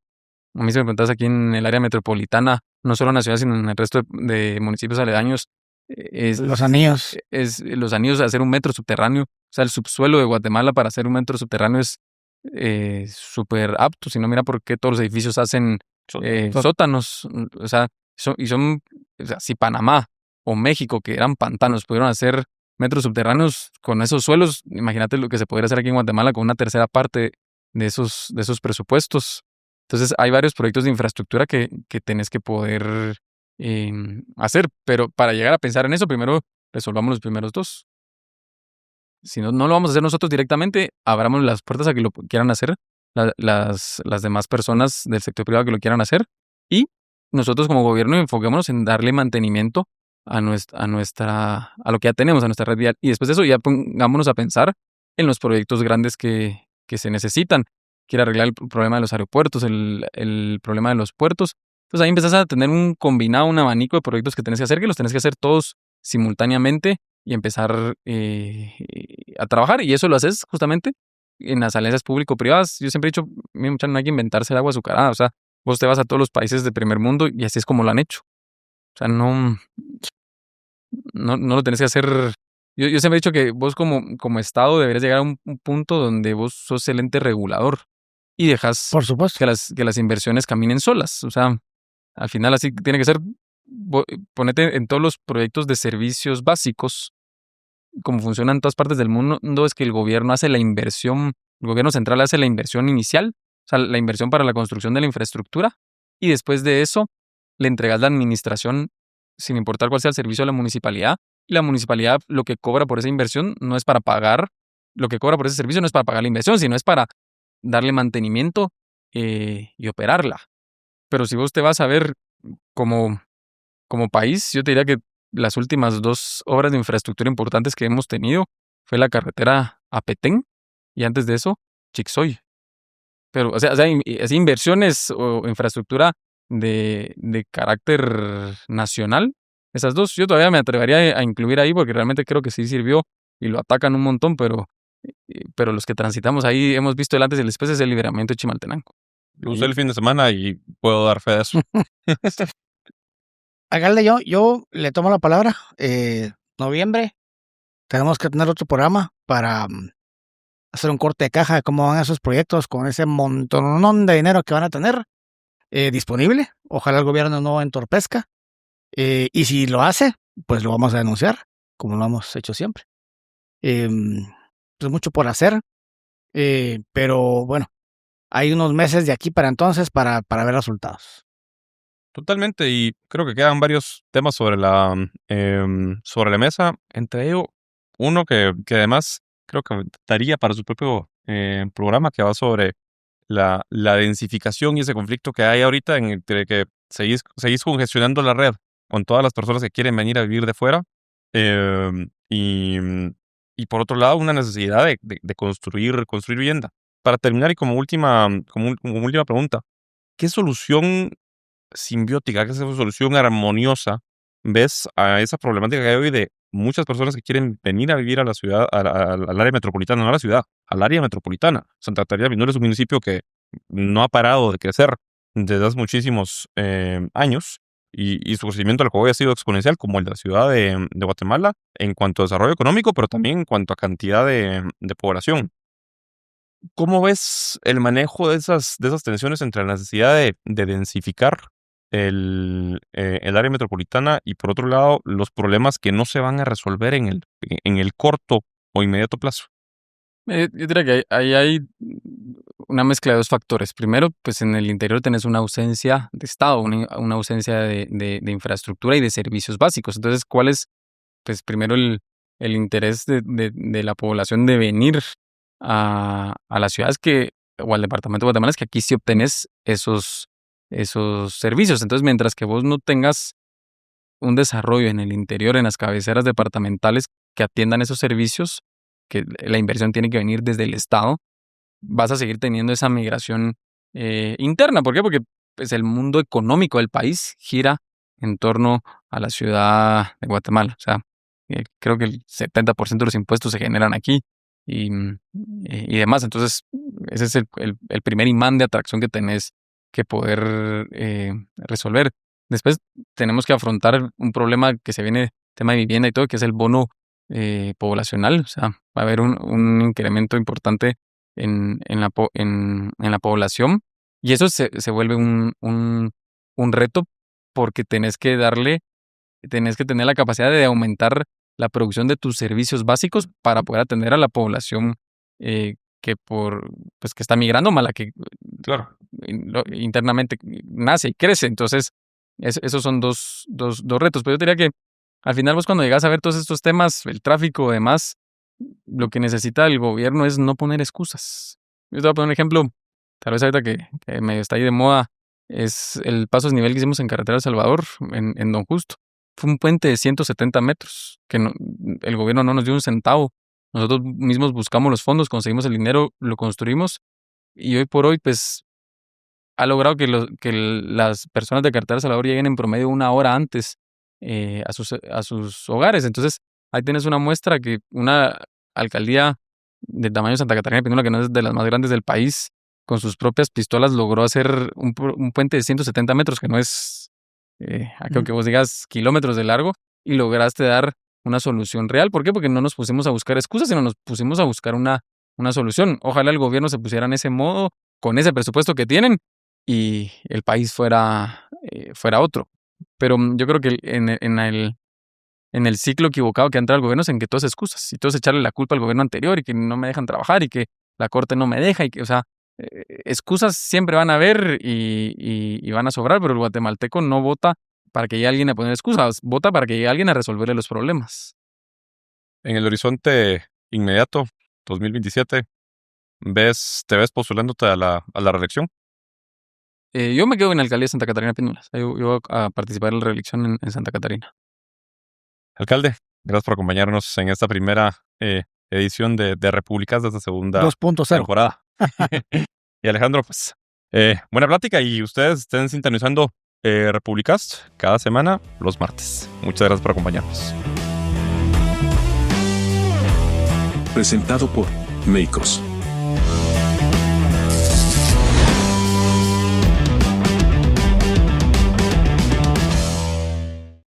A mí, si me preguntas, aquí en el área metropolitana, no solo en la ciudad, sino en el resto de municipios aledaños, Los anillos. es los anillos de hacer un metro subterráneo. O sea, el subsuelo de Guatemala para hacer un metro subterráneo es súper apto. Si no, mira por qué todos los edificios hacen sótanos. O sea, o sea, si Panamá o México, que eran pantanos, pudieron hacer metros subterráneos con esos suelos, imagínate lo que se podría hacer aquí en Guatemala con una tercera parte de esos presupuestos. Entonces, hay varios proyectos de infraestructura que tenés que poder hacer, pero para llegar a pensar en eso, primero resolvamos los primeros 2. Si no lo vamos a hacer nosotros directamente, abramos las puertas a que lo quieran hacer las demás personas del sector privado que lo quieran hacer, y nosotros como gobierno enfoquémonos en darle mantenimiento a lo que ya tenemos, a nuestra red vial, y después de eso ya pongámonos a pensar en los proyectos grandes que se necesitan. Quiere arreglar el problema de los aeropuertos, el problema de los puertos. Pues ahí empezás a tener un abanico de proyectos que tenés que hacer, que los tenés que hacer todos simultáneamente y empezar a trabajar. Y eso lo haces justamente en las alianzas público-privadas. Yo siempre he dicho, mira, muchachos, no hay que inventarse el agua azucarada. O sea, vos te vas a todos los países de primer mundo y así es como lo han hecho. O sea, no lo tenés que hacer. Yo siempre he dicho que vos como Estado deberías llegar a un punto donde vos sos el ente regulador y dejas Por supuesto. que las inversiones caminen solas. O sea, al final así tiene que ser. Ponete en todos los proyectos de servicios básicos, como funciona en todas partes del mundo, es que el gobierno hace la inversión, el gobierno central hace la inversión inicial, o sea, la inversión para la construcción de la infraestructura, y después de eso le entregas la administración sin importar cuál sea el servicio a la municipalidad, y la municipalidad lo que cobra por esa inversión no es para pagar, lo que cobra por ese servicio no es para pagar la inversión, sino es para darle mantenimiento y operarla. Pero si vos te vas a ver como país, yo te diría que las últimas 2 obras de infraestructura importantes que hemos tenido fue la carretera a Petén y antes de eso, Chixoy. Pero, o sea, así inversiones o infraestructura de carácter nacional, esas 2 yo todavía me atrevería a incluir ahí porque realmente creo que sí sirvió y lo atacan un montón, pero los que transitamos ahí hemos visto el antes y el después es el liberamiento de Chimaltenango. Lo usé el fin de semana y puedo dar fe de eso. Alcalde, yo le tomo la palabra. Noviembre, tenemos que tener otro programa para hacer un corte de caja de cómo van esos proyectos con ese montonón de dinero que van a tener disponible. Ojalá el gobierno no entorpezca. Y si lo hace, pues lo vamos a denunciar, como lo hemos hecho siempre. Pues mucho por hacer, pero bueno, hay unos meses de aquí para entonces para ver resultados. Totalmente, y creo que quedan varios temas sobre sobre la mesa, entre ellos uno que además creo que daría para su propio programa, que va sobre la densificación y ese conflicto que hay ahorita entre que seguís congestionando la red con todas las personas que quieren venir a vivir de fuera, y por otro lado una necesidad de construir vivienda. Para terminar y como última pregunta, ¿qué solución simbiótica, qué solución armoniosa ves a esa problemática que hay hoy de muchas personas que quieren venir a vivir a la ciudad, al área metropolitana, no a la ciudad, al área metropolitana? Santa Catarina Pinula es un municipio que no ha parado de crecer desde hace muchísimos años, y su crecimiento al juego ha sido exponencial, como el de la ciudad de Guatemala, en cuanto a desarrollo económico, pero también en cuanto a cantidad de población. ¿Cómo ves el manejo de esas tensiones entre la necesidad de densificar el área metropolitana y, por otro lado, los problemas que no se van a resolver en el corto o inmediato plazo? Yo diría que ahí hay una mezcla de dos factores. Primero, pues en el interior tenés una ausencia de Estado, una ausencia de infraestructura y de servicios básicos. Entonces, ¿cuál es, pues primero, el interés de la población de venir a las ciudades o al departamento de Guatemala? Es que aquí sí obtenés esos servicios. Entonces, mientras que vos no tengas un desarrollo en el interior, en las cabeceras departamentales que atiendan esos servicios, que la inversión tiene que venir desde el Estado, vas a seguir teniendo esa migración interna. ¿Por qué? Porque pues, el mundo económico del país gira en torno a la ciudad de Guatemala. O sea, creo que el 70% de los impuestos se generan aquí y demás. Entonces, ese es el primer imán de atracción que tenés que poder resolver. Después tenemos que afrontar un problema que se viene, tema de vivienda y todo, que es el bono poblacional. O sea, va a haber un incremento importante en la población, y eso se vuelve un reto, porque tenés que tener la capacidad de aumentar la producción de tus servicios básicos para poder atender a la población que está migrando, más la que Claro. internamente nace y crece. Entonces, esos son dos retos. Pero yo diría que al final vos, cuando llegas a ver todos estos temas, el tráfico y demás, lo que necesita el gobierno es no poner excusas. Yo te voy a poner un ejemplo, tal vez ahorita que medio está ahí de moda, es el paso a desnivel que hicimos en Carretera El Salvador, en Don Justo. Fue un puente de 170 metros, que el gobierno no nos dio un centavo. Nosotros mismos buscamos los fondos, conseguimos el dinero, lo construimos, y hoy por hoy, pues, ha logrado que las personas de Carretera El Salvador lleguen en promedio 1 hora antes a sus hogares. Entonces, ahí tienes una muestra que una alcaldía del tamaño de Santa Catarina Pinula, que no es de las más grandes del país, con sus propias pistolas logró hacer un puente de 170 metros, que no es, creo que vos digas, kilómetros de largo, y lograste dar una solución real. ¿Por qué? Porque no nos pusimos a buscar excusas, sino nos pusimos a buscar una solución. Ojalá el gobierno se pusiera en ese modo, con ese presupuesto que tienen, y el país fuera otro. Pero yo creo que en el ciclo equivocado que ha entrado el gobierno es en que todo es excusas, y todo es echarle la culpa al gobierno anterior, y que no me dejan trabajar, y que la corte no me deja, y que, o sea, excusas siempre van a haber y van a sobrar, pero el guatemalteco no vota para que llegue alguien a poner excusas, vota para que llegue alguien a resolverle los problemas. En el horizonte inmediato, 2027, ¿te ves postulándote a la reelección? Yo me quedo en la alcaldía de Santa Catarina Pinula. Yo voy a participar en la reelección en Santa Catarina. Alcalde, gracias por acompañarnos en esta primera edición de Repúblicas de esta segunda 2.0 temporada. Y Alejandro, pues, buena plática, y ustedes estén sintonizando Repúblicas cada semana los martes. Muchas gracias por acompañarnos. Presentado por Meicos.